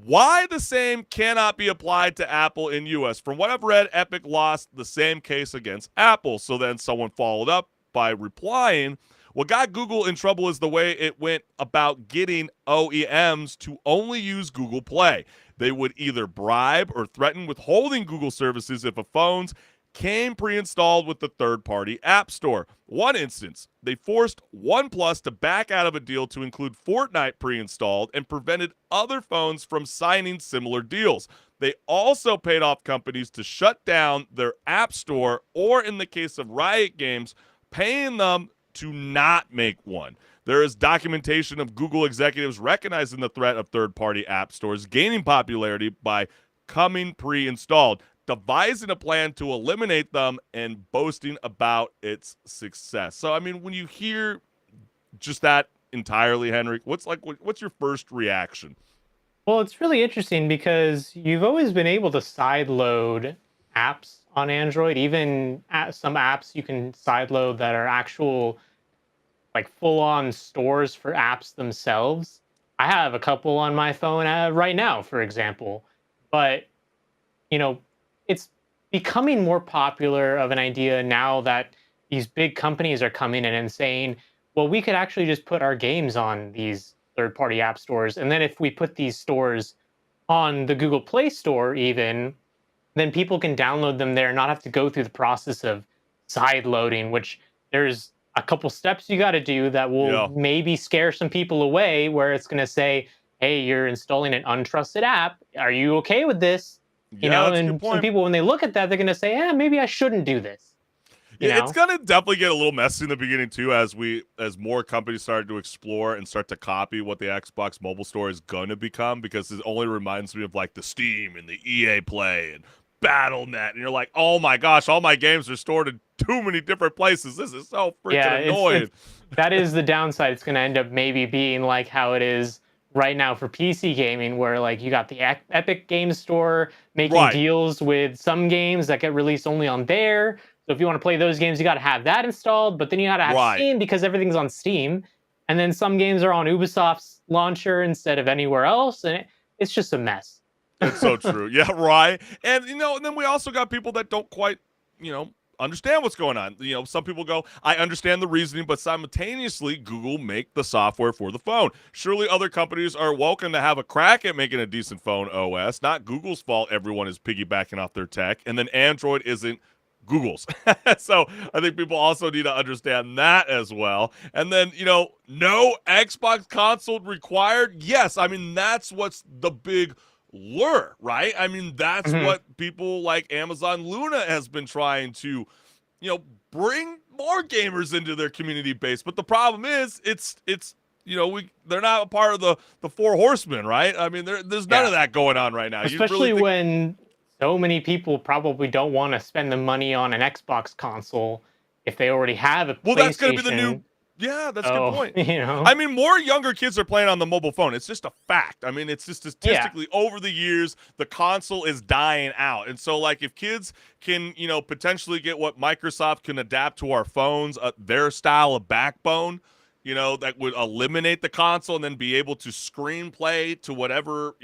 why the same cannot be applied to Apple in U.S. From what I've read, Epic lost the same case against Apple. So then someone followed up by replying, what got Google in trouble is the way it went about getting OEMs to only use Google Play. They would either bribe or threaten withholding Google services if a phone's came pre-installed with the third-party app store. One instance, they forced OnePlus to back out of a deal to include Fortnite pre-installed and prevented other phones from signing similar deals. They also paid off companies to shut down their app store, or in the case of Riot Games, paying them to not make one. There is documentation of Google executives recognizing the threat of third-party app stores gaining popularity by coming pre-installed, devising a plan to eliminate them, and boasting about its success. So, I mean, when you hear just that entirely, Henrik, what's your first reaction? Well, it's really interesting because you've always been able to sideload apps on Android. Even some apps you can sideload that are actual, like, full-on stores for apps themselves. I have a couple on my phone right now, for example. But, it's becoming more popular of an idea now that these big companies are coming in and saying, well, we could actually just put our games on these third-party app stores. And then if we put these stores on the Google Play Store, even, then people can download them there and not have to go through the process of side loading, which there's a couple steps you got to do that will Yeah. maybe scare some people away, where it's going to say, hey, you're installing an untrusted app. Are you okay with this? Yeah, that's a good And some point. people, when they look at that, they're going to say, yeah, maybe I shouldn't do this. It's gonna definitely get a little messy in the beginning too, as more companies start to explore and start to copy what the Xbox mobile store is gonna become, because it only reminds me of like the Steam and the EA Play and BattleNet, and you're like, oh my gosh, all my games are stored in too many different places. This is so Yeah, freaking annoying. that is the downside. It's going to end up maybe being like how it is right now for PC gaming, where like you got the Epic Game Store making Right. deals with some games that get released only on there. So if you want to play those games, you got to have that installed, but then you got to have Right. Steam because everything's on Steam. And then some games are on Ubisoft's launcher instead of anywhere else, and it's just a mess. It's so true. Yeah, right. And and then we also got people that don't quite, understand what's going on. Some people go, I understand the reasoning, but simultaneously Google make the software for the phone. Surely other companies are welcome to have a crack at making a decent phone OS. Not Google's fault everyone is piggybacking off their tech, and then Android isn't Google's. So I think people also need to understand that as well. And then, no Xbox console required. Yes, I mean, that's what's the big lure, right? I mean, that's Mhm. what people like Amazon Luna has been trying to, bring more gamers into their community base. But the problem is, they're not a part of the four horsemen, right? I mean, there's none of that going on right now. You Especially really think, when so many people probably don't want to spend the money on an Xbox console if they already have a well, that's going to be the new. PlayStation. Yeah, that's a good So, point. you know, I mean, more younger kids are playing on the mobile phone. It's just a fact. I mean, it's just yeah. statistically over the years, the console is dying out. And so, like, if kids can, potentially get what Microsoft can adapt to our phones, their style of backbone, that would eliminate the console and then be able to screenplay to whatever,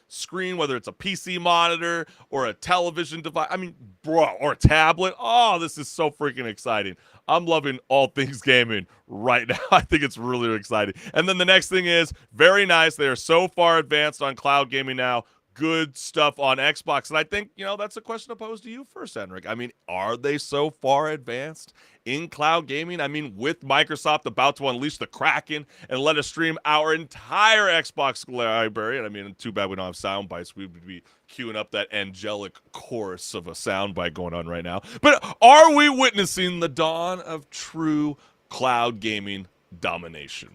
screen, whether it's a PC monitor or a television device. I mean, bro, or a tablet. Oh, this is so freaking exciting. I'm loving all things gaming right now. I think it's really exciting. And then the next thing is very nice. They are so far advanced on cloud gaming now. Good stuff on Xbox. And I think, that's a question to pose to you first, HenricK. I mean, are they so far advanced in cloud gaming? I mean, with Microsoft about to unleash the Kraken and let us stream our entire Xbox library. And I mean, too bad we don't have sound bites. We would be queuing up that angelic chorus of a soundbite going on right now. But are we witnessing the dawn of true cloud gaming domination?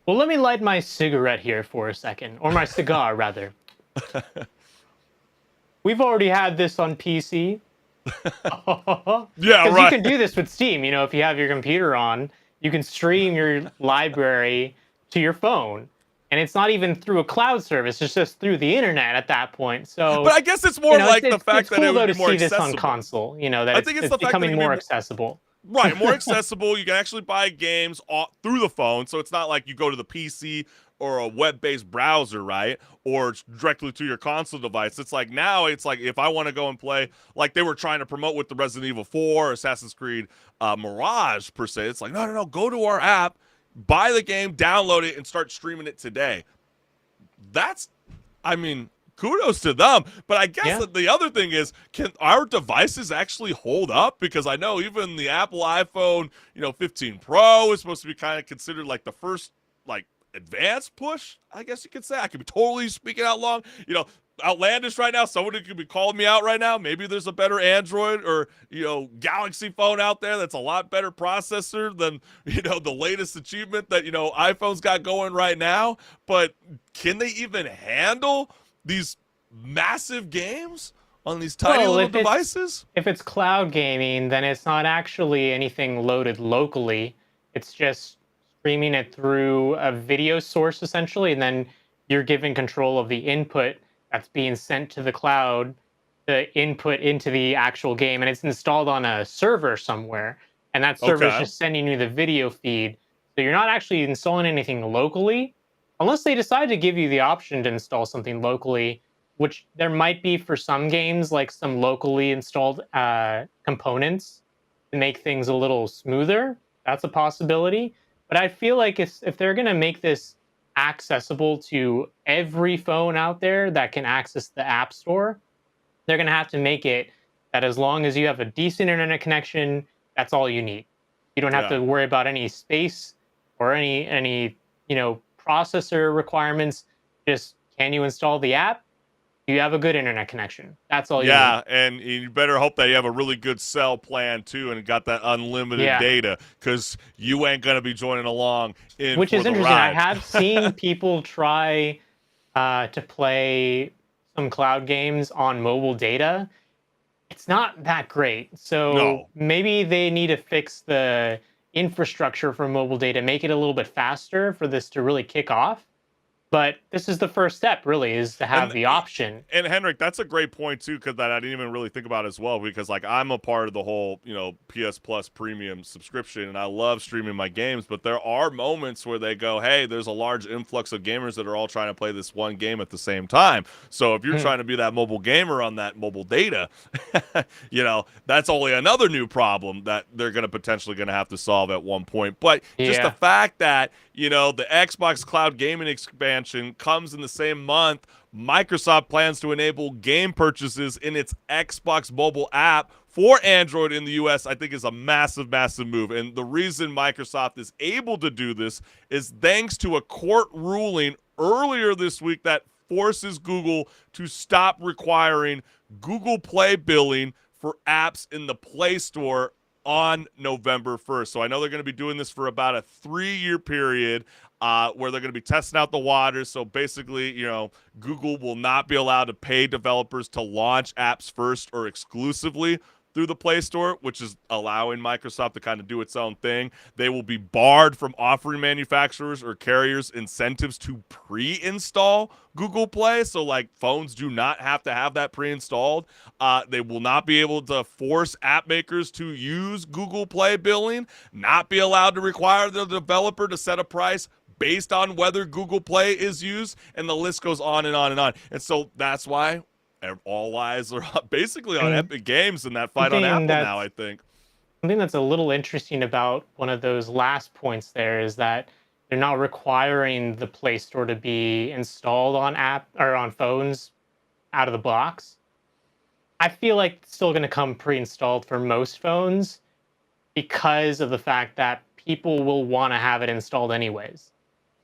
Well, let me light my cigarette here for a second, or my cigar, rather. We've already had this on PC. Yeah, Because right. you can do this with Steam. If you have your computer on, you can stream your library to your phone. And it's not even through a cloud service, it's just through the internet at that point. So, But I guess it's more like the fact it's that cool, it though, would to be more see this on accessible. console, that I think it's the it's fact that it becoming can be more more- accessible. Right, more accessible. You can actually buy games through the phone, so it's not like you go to the PC or a web-based browser, right? Or it's directly to your console device. It's like now, it's like if I want to go and play, like they were trying to promote with the Resident Evil 4, Assassin's Creed Mirage, per se. It's like, no, go to our app, buy the game, download it, and start streaming it today. I mean, kudos to them. But I guess that the other thing is, can our devices actually hold up? Because I know even the Apple iPhone, 15 Pro is supposed to be kind of considered like the first, like, advanced push, I guess you could say. I could be totally speaking out long, outlandish right now. Someone could be calling me out right now. Maybe there's a better Android or, Galaxy phone out there that's a lot better processor than, the latest achievement that, iPhone's got going right now. But can they even handle these massive games on these tiny little devices? If it's cloud gaming, then it's not actually anything loaded locally. It's just streaming it through a video source, essentially, and then you're given control of the input that's being sent to the cloud, the input into the actual game, and it's installed on a server somewhere, and that server is Okay. just sending you the video feed. So you're not actually installing anything locally, unless they decide to give you the option to install something locally, which there might be for some games, like some locally installed components to make things a little smoother. That's a possibility. But I feel like if they're going to make this accessible to every phone out there that can access the App Store, they're going to have to make it that as long as you have a decent internet connection, that's all you need. You don't have Yeah. to worry about any space or any processor requirements. Just, can you install the app? Do you have a good internet connection? That's all you need. Yeah, and you better hope that you have a really good cell plan too, and got that unlimited Yeah. data, because you ain't gonna be joining along in Which for is the interesting. I ride. have seen people try to play some cloud games on mobile data. It's not that great. So No. maybe they need to fix the infrastructure for mobile data, make it a little bit faster for this to really kick off. But this is the first step, really, is to have And the option. And HenricK, that's a great point too, because that I didn't even really think about as well. Because like I'm a part of the whole, PS Plus premium subscription, and I love streaming my games. But there are moments where they go, "Hey, there's a large influx of gamers that are all trying to play this one game at the same time." So if you're trying to be that mobile gamer on that mobile data, that's only another new problem that they're potentially going to have to solve at one point. But just the Yeah. fact that the Xbox Cloud Gaming expansion comes in the same month. Microsoft plans to enable game purchases in its Xbox mobile app for Android in the US, I think is a massive, massive move. And the reason Microsoft is able to do this is thanks to a court ruling earlier this week that forces Google to stop requiring Google Play billing for apps in the Play Store on November 1st. So I know they're going to be doing this for about a 3-year period where they're going to be testing out the waters. So basically, Google will not be allowed to pay developers to launch apps first or exclusively through the Play Store, which is allowing Microsoft to kind of do its own thing. They will be barred from offering manufacturers or carriers incentives to pre-install Google Play. So like phones do not have to have that pre-installed. They will not be able to force app makers to use Google Play billing, not be allowed to require the developer to set a price based on whether Google Play is used, and the list goes on and on and on. And so that's why all eyes are basically on Epic Games in that fight on Apple now, I think. Something that's a little interesting about one of those last points there is that they're not requiring the Play Store to be installed on app or on phones out of the box. I feel like it's still going to come pre-installed for most phones because of the fact that people will want to have it installed anyways.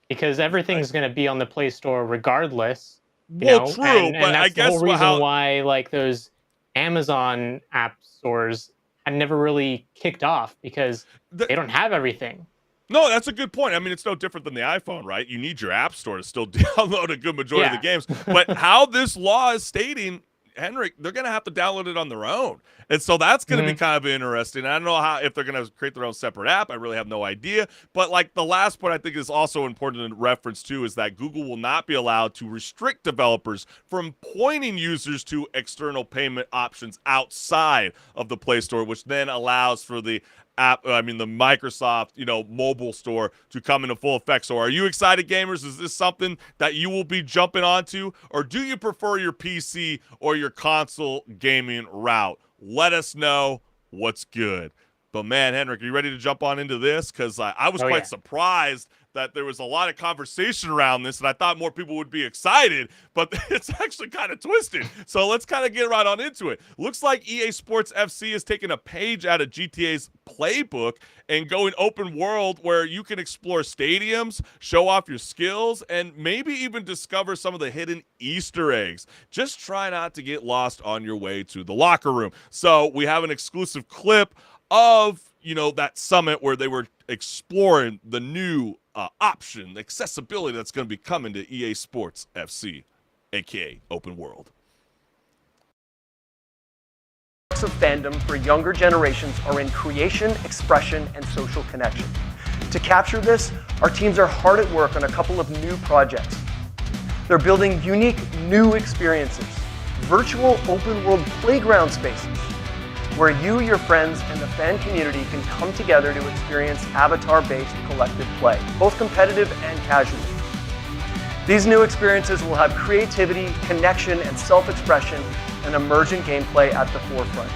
Because everything's going to be on the Play Store regardless. True, and but that's I the guess whole reason why like those Amazon app stores had never really kicked off, because they don't have everything. No, that's a good point. I mean, it's no different than the iPhone, right? You need your app store to still download a good majority of the games. But how this law is stating, HenricK, they're going to have to download it on their own. And so that's going to be kind of interesting. I don't know if they're going to create their own separate app. I really have no idea. But like the last point I think is also important in reference to is that Google will not be allowed to restrict developers from pointing users to external payment options outside of the Play Store, which then allows for the the Microsoft, mobile store to come into full effect. So are you excited, gamers? Is this something that you will be jumping onto? Or do you prefer your PC or your console gaming route? Let us know what's good. But man, HenricK, are you ready to jump on into this? Because I was quite surprised that there was a lot of conversation around this, and I thought more people would be excited, but it's actually kind of twisted. So let's kind of get right on into it. Looks like EA Sports FC is taking a page out of GTA's playbook and going open world where you can explore stadiums, show off your skills, and maybe even discover some of the hidden Easter eggs. Just try not to get lost on your way to the locker room. So we have an exclusive clip of that summit where they were exploring the new option, accessibility that's going to be coming to EA Sports FC, aka open world. Of fandom for younger generations are in creation, expression, and social connection. To capture this, our teams are hard at work on a couple of new projects. They're building unique new experiences, virtual open world playground spaces, where you, your friends, and the fan community can come together to experience avatar-based collective play, both competitive and casual. These new experiences will have creativity, connection, and self-expression and emergent gameplay at the forefront.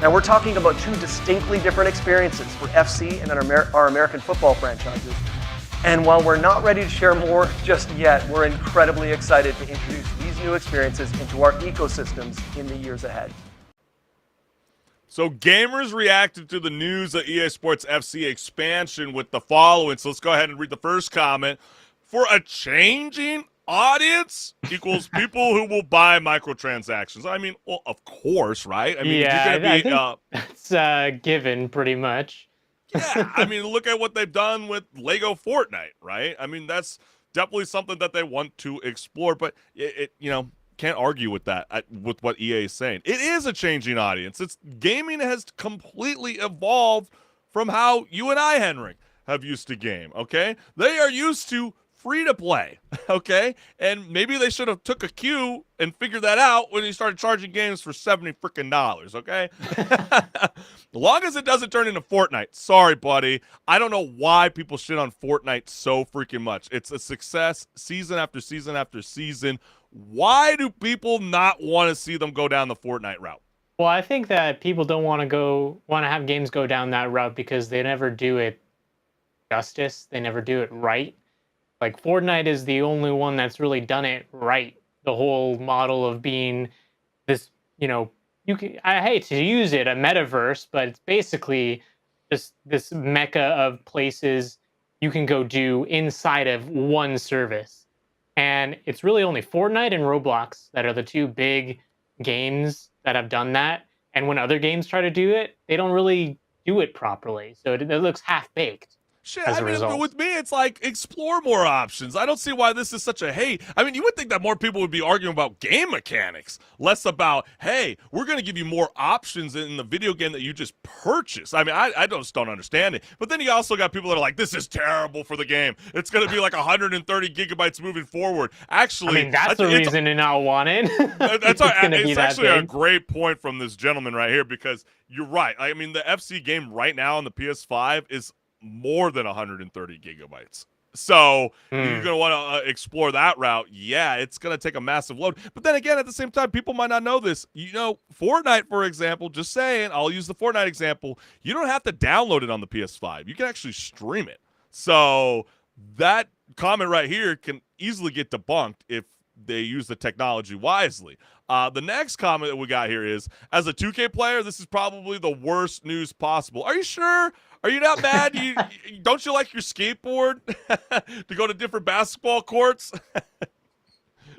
Now we're talking about two distinctly different experiences for FC and our American football franchises, And while we're not ready to share more just yet, we're incredibly excited to introduce these new experiences into our ecosystems in the years ahead. So gamers reacted to the news of EA Sports FC expansion with the following. So let's go ahead and read the first comment. For a changing audience equals people who will buy microtransactions. I mean, well, of course, right? I mean, if Yeah, you're going I to be, think that's given pretty much. yeah, I mean, look at what they've done with Lego Fortnite, right? I mean, that's definitely something that they want to explore, but it you know, can't argue with that, with what EA is saying. It is a changing audience. It's gaming has completely evolved from how you and I, Henrik, have used to game, okay? They are used to free to play, okay? And maybe they should have took a cue and figured that out when they started charging games for $70 okay? As long as it doesn't turn into Fortnite. Sorry, buddy. I don't know why people shit on Fortnite so freaking much. It's a success season after season after season. Why do people not want to see them go down the Fortnite route? Well, I think that people don't want to have games go down that route because they never do it justice. They never do it right. Like Fortnite is the only one that's really done it right. The whole model of being this, I hate to use it, a metaverse, but it's basically just this mecca of places you can go do inside of one service. And it's really only Fortnite and Roblox that are the two big games that have done that. And when other games try to do it, they don't really do it properly. So it looks half-baked. Shit, As I a mean, result. with me, it's like explore more options. I don't see why this is such a hate. I mean, you would think that more people would be arguing about game mechanics, less about, hey, we're going to give you more options in the video game that you just purchased. I mean, I just don't understand it. But then you also got people that are like, this is terrible for the game. It's going to be like 130 gigabytes moving forward. Actually, I mean, that's a reason to not want it. That's it's actually a great point from this gentleman right here, because you're right. I mean, the FC game right now on the PS5 is more than 130 gigabytes. So you're going to want to explore that route. Yeah, it's going to take a massive load. But then again, at the same time, people might not know this. Fortnite, for example, just saying, I'll use the Fortnite example. You don't have to download it on the PS5. You can actually stream it. So that comment right here can easily get debunked if they use the technology wisely. The next comment that we got here is, as a 2K player, this is probably the worst news possible. Are you sure? Are you not mad? Don't you like your skateboard to go to different basketball courts?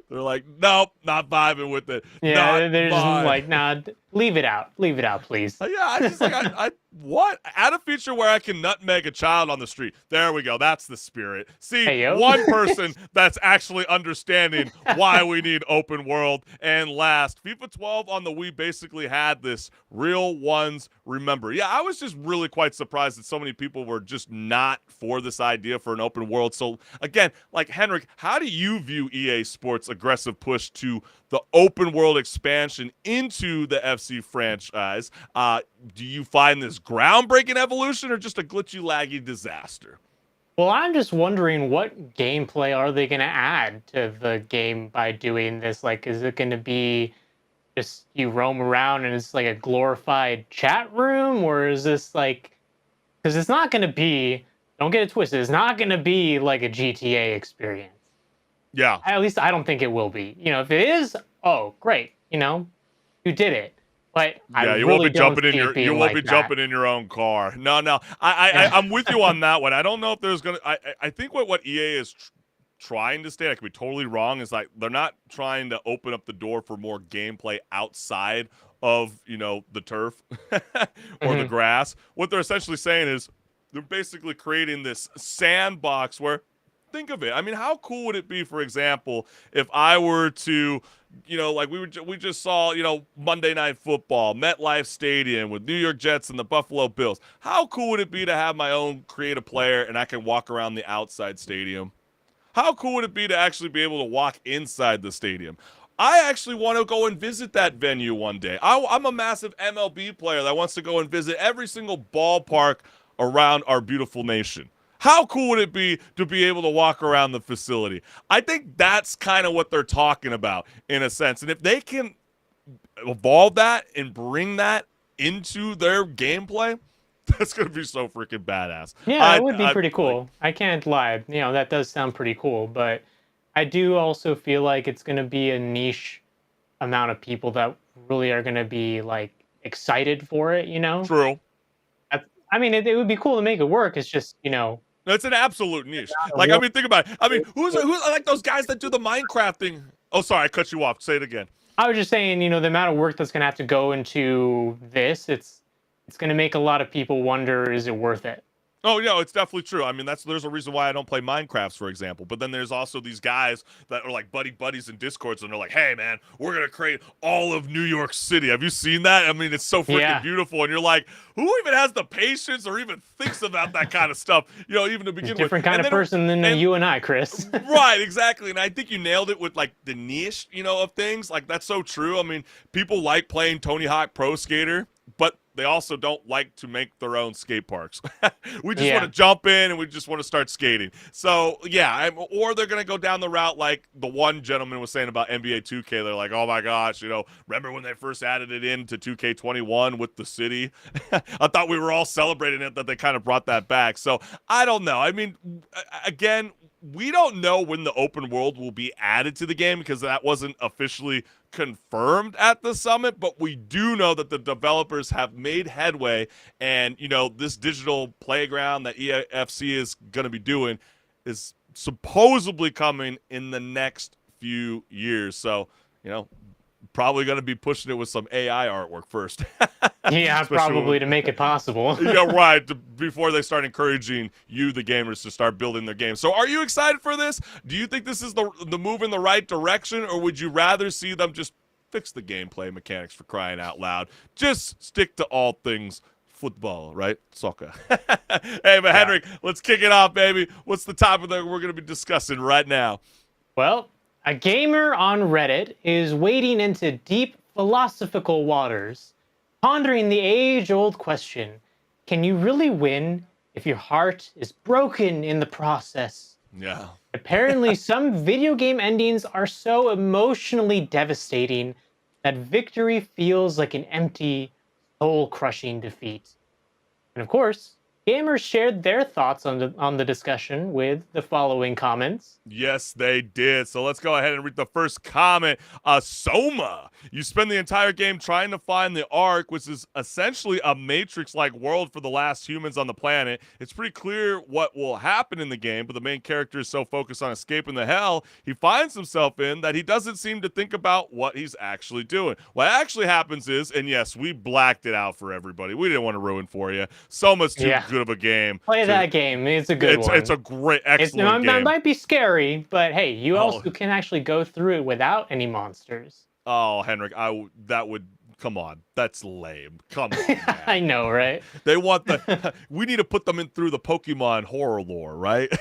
They're like, nope, not vibing with it. Yeah, they're just like, nah, leave it out. Leave it out, please. Yeah, I just like, what? Add a feature where I can nutmeg a child on the street. There we go. That's the spirit. See, Hey, one person that's actually understanding why we need open world. And last, FIFA 12 on the Wii basically had this real ones remember. Yeah, I was just really quite surprised that so many people were just not for this idea for an open world. So again, like HenricK, how do you view EA Sports' aggressive push to the open world expansion into the FC franchise? Do you find this groundbreaking evolution or just a glitchy, laggy disaster? Well, I'm just wondering, what gameplay are they going to add to the game by doing this? Like, is it going to be just you roam around and it's like a glorified chat room? Or is this like, because it's not going to be, don't get it twisted, it's not going to be like a GTA experience. Yeah. At least I don't think it will be. If it is, oh, great. You did it. But I you really won't be don't jumping in see your it being you won't like be that. jumping in your own car. No. I'm with you on that one. I don't know if there's gonna. I think what EA is trying to state, I could be totally wrong, is like they're not trying to open up the door for more gameplay outside of the turf or the grass. What they're essentially saying is they're basically creating this sandbox where, think of it. I mean, how cool would it be, for example, if I were to, like we just saw, Monday Night Football, MetLife Stadium with New York Jets and the Buffalo Bills. How cool would it be to have my own creative player and I can walk around the outside stadium? How cool would it be to actually be able to walk inside the stadium? I actually want to go and visit that venue one day. I'm a massive MLB player that wants to go and visit every single ballpark around our beautiful nation. How cool would it be to be able to walk around the facility? I think that's kind of what they're talking about in a sense. And if they can evolve that and bring that into their gameplay, That's gonna be so freaking badass. Yeah, it would be pretty cool. I can't lie. That does sound pretty cool, but I do also feel like it's going to be a niche amount of people that really are going to be like excited for it. True. I mean, it would be cool to make it work. It's just, It's an absolute niche. a Like, I real- mean, think about it. I mean, who's like those guys that do the Minecraft thing? Oh, sorry, I cut you off. Say it again. I was just saying, the amount of work that's going to have to go into this, it's going to make a lot of people wonder, is it worth it? Oh, yeah, it's definitely true. I mean, there's a reason why I don't play Minecrafts, for example. But then there's also these guys that are like buddies in Discords, and they're like, hey, man, we're going to create all of New York City. Have you seen that? I mean, it's so freaking beautiful. And you're like, who even has the patience or even thinks about that kind of stuff, even to begin with? Different kind of person than you and I, Chris. Right, exactly. And I think you nailed it with like the niche, of things. Like, that's so true. I mean, people like playing Tony Hawk Pro Skater, but they also don't like to make their own skate parks. We just want to jump in and we just want to start skating. So, yeah, or they're going to go down the route like the one gentleman was saying about NBA 2K. They're like, oh, my gosh, remember when they first added it into 2K21 with the city? I thought we were all celebrating it that they kind of brought that back. So, I don't know. I mean, again, we don't know when the open world will be added to the game because that wasn't officially confirmed at the summit, but we do know that the developers have made headway, and this digital playground that EFC is going to be doing is supposedly coming in the next few years. So probably going to be pushing it with some AI artwork first. Yeah, probably to make it possible. Yeah, right. Before they start encouraging you, the gamers, to start building their games. So are you excited for this? Do you think this is the move in the right direction, or would you rather see them just fix the gameplay mechanics, for crying out loud? Just stick to all things football, right? Soccer. Hey, but HenricK, let's kick it off, baby. What's the topic that we're going to be discussing right now? Well, a gamer on Reddit is wading into deep philosophical waters, pondering the age-old question, can you really win if your heart is broken in the process? Yeah. Apparently, some video game endings are so emotionally devastating that victory feels like an empty, soul-crushing defeat. And of course, gamers shared their thoughts on the discussion with the following comments. Yes, they did. So let's go ahead and read the first comment. Soma, you spend the entire game trying to find the Ark, which is essentially a Matrix-like world for the last humans on the planet. It's pretty clear what will happen in the game, but the main character is so focused on escaping the hell he finds himself in that he doesn't seem to think about what he's actually doing. What actually happens is, and yes, we blacked it out for everybody. We didn't want to ruin for you. Soma's too good of a game. Play that game. It's a good one. It's a great, excellent game. It might be scary, but hey, you also can actually go through it without any monsters. Oh, HenricK, that would, come on. That's lame. Come on, man. I know, right? They want we need to put them in through the Pokemon horror lore, right?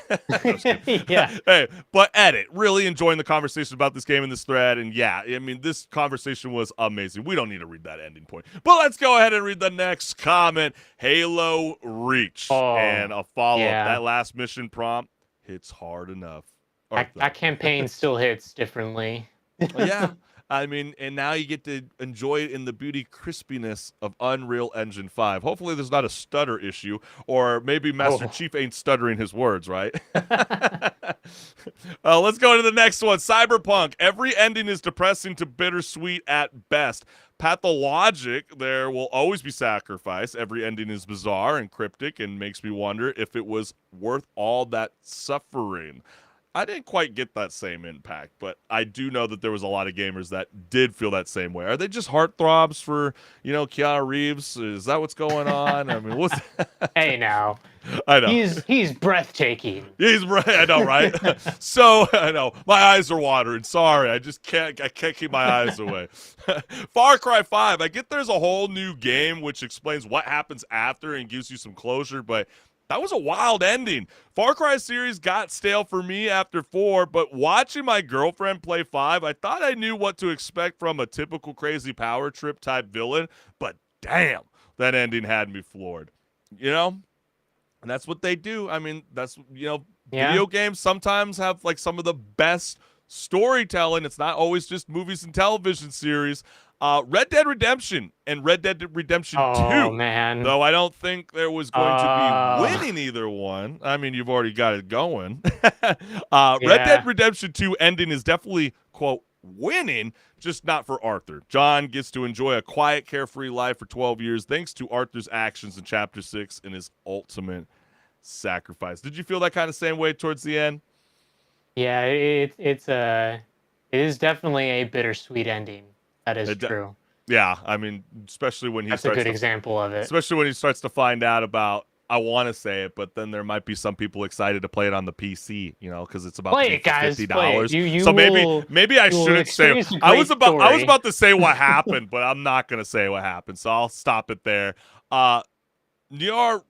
Yeah. Hey, but edit. Really enjoying the conversation about this game in this thread. And yeah, I mean, this conversation was amazing. We don't need to read that ending point. But let's go ahead and read the next comment. Halo Reach. And a follow-up. Yeah. That last mission prompt hits hard enough. That campaign still hits differently. Yeah. I mean, and now you get to enjoy it in the beauty crispiness of Unreal Engine 5. Hopefully there's not a stutter issue, or maybe Master Chief ain't stuttering his words, right? Let's go to the next one. Cyberpunk. Every ending is depressing to bittersweet at best. Pathologic, there will always be sacrifice. Every ending is bizarre and cryptic and makes me wonder if it was worth all that suffering. I didn't quite get that same impact, but I do know that there was a lot of gamers that did feel that same way. Are they just heartthrobs for, Keanu Reeves? Is that what's going on? I mean, what's Hey, now. I know. He's breathtaking. I know, right? So, I know. My eyes are watering. Sorry. I can't keep my eyes away. Far Cry 5. I get there's a whole new game which explains what happens after and gives you some closure, but that was a wild ending. Far Cry series got stale for me after 4, but watching my girlfriend play 5, I thought I knew what to expect from a typical crazy power trip type villain, but damn, that ending had me floored. And that's what they do. I mean, that's, video games sometimes have like some of the best storytelling. It's not always just movies and television series. Red Dead Redemption and Red Dead Redemption 2. Oh man. Though I don't think there was going to be winning either one. I mean, you've already got it going. Red Dead Redemption 2 ending is definitely, quote, winning, just not for Arthur. John gets to enjoy a quiet, carefree life for 12 years thanks to Arthur's actions in Chapter 6 and his ultimate sacrifice. Did you feel that kind of same way towards the end? Yeah, it is definitely a bittersweet ending. That is true. Yeah, I mean, especially when he That's starts a good example of it. Especially when he starts to find out about, I want to say it, but then there might be some people excited to play it on the PC, because it's about Play to be it, guys. $50. So maybe I shouldn't say. I was about to say what happened, but I'm not going to say what happened. So I'll stop it there. Nier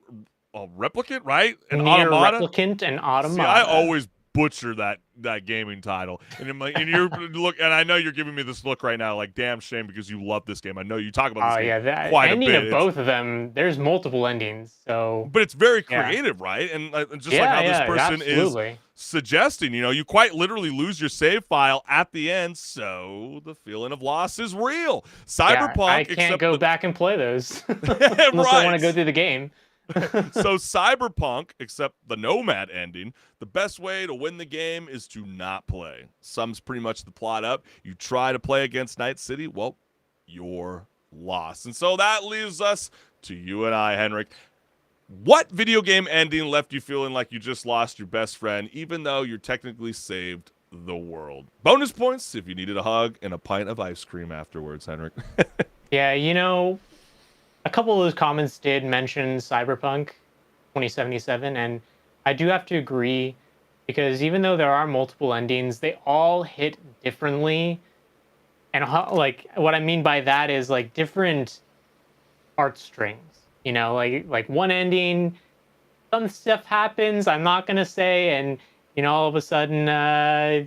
Replicant, right? And Nier Automata? Replicant and Automata. See, I always butcher that gaming title, and you're look, and I know you're giving me this look right now, like damn shame because you love this game. I know you talk about this game quite a bit. Ending of both of them, there's multiple endings, so. But it's very creative, right? And just like how this person is suggesting, you quite literally lose your save file at the end, so the feeling of loss is real. Cyberpunk, I can't go back and play those unless I want to go through the game. So Cyberpunk, except the Nomad ending, the best way to win the game is to not play. Sums pretty much the plot up. You try to play against Night City, well, you're lost. And so that leaves us to you and I, Henrik. What video game ending left you feeling like you just lost your best friend, even though you're technically saved the world? Bonus points if you needed a hug and a pint of ice cream afterwards, Henrik. Yeah, a couple of those comments did mention Cyberpunk 2077, and I do have to agree, because even though there are multiple endings, they all hit differently. And what I mean by that is like different heartstrings. Like one ending, some stuff happens, I'm not gonna say, and all of a sudden the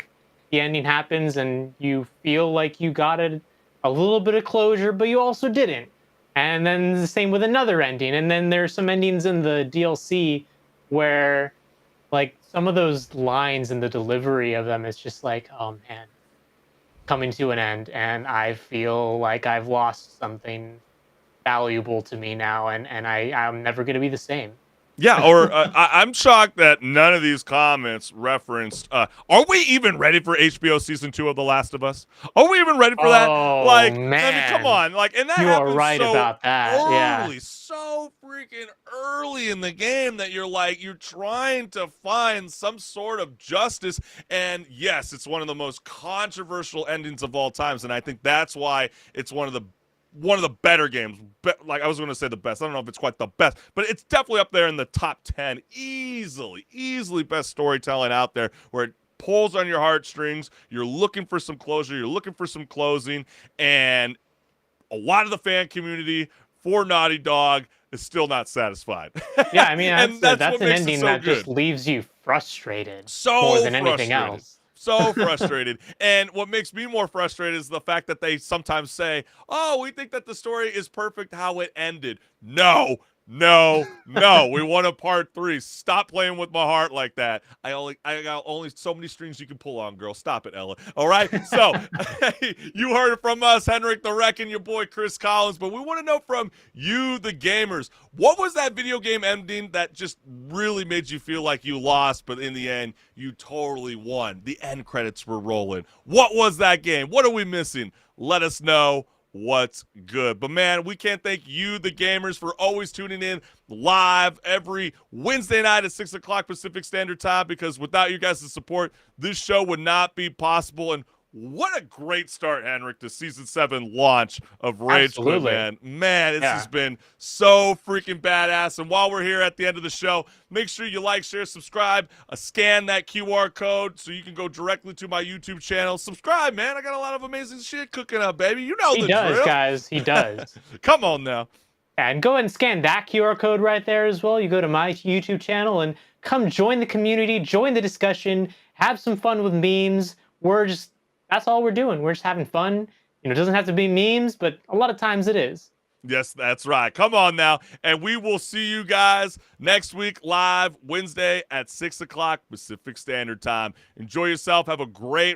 ending happens and you feel like you got a little bit of closure, but you also didn't. And then the same with another ending. And then there's some endings in the DLC where, like, some of those lines and the delivery of them is just like, oh man, coming to an end, and I feel like I've lost something valuable to me now, and I'm never going to be the same. Yeah, or I'm shocked that none of these comments referenced, are we even ready for HBO Season 2 of The Last of Us? Are we even ready for that? Like, man. I mean, come on. Like, and that you happens are right so about that. early, so freaking early in the game that you're trying to find some sort of justice. And yes, it's one of the most controversial endings of all times, and I think that's why it's one of the better games. Like, I was going to say the best. I don't know if it's quite the best, but it's definitely up there in the top 10. Easily best storytelling out there, where it pulls on your heartstrings. You're looking for some closure. You're looking for some closing. And a lot of the fan community for Naughty Dog is still not satisfied. Yeah, I mean, that's an ending that good. just leaves you frustrated So more than anything else. So frustrated. And what makes me more frustrated is the fact that they sometimes say, oh, we think that the story is perfect how it ended. No. We want a part 3. Stop playing with my heart like that. I got only so many strings you can pull on, girl. Stop it, Ella. All right? So you heard it from us, HenricK the Wreck, and your boy Chris Collins, but we want to know from you, the gamers, what was that video game ending that just really made you feel like you lost, but in the end, you totally won? The end credits were rolling. What was that game? What are we missing? Let us know. What's good. But man, we can't thank you, the gamers, for always tuning in live every Wednesday night at 6 o'clock Pacific Standard Time, because without you guys' support, this show would not be possible. And what a great start, HenricK, to Season 7 launch of Rage Quit, man. Man, this has been so freaking badass. And while we're here at the end of the show, make sure you like, share, subscribe, scan that QR code so you can go directly to my YouTube channel. Subscribe, man. I got a lot of amazing shit cooking up, baby. You know the drill. He does, guys. He does. Come on now. And go ahead and scan that QR code right there as well. You go to my YouTube channel and come join the community, join the discussion, have some fun with memes. That's all we're doing. We're just having fun. It doesn't have to be memes, but a lot of times it is. Yes, that's right. Come on now. And we will see you guys next week live Wednesday at 6 o'clock Pacific Standard Time. Enjoy yourself. Have a great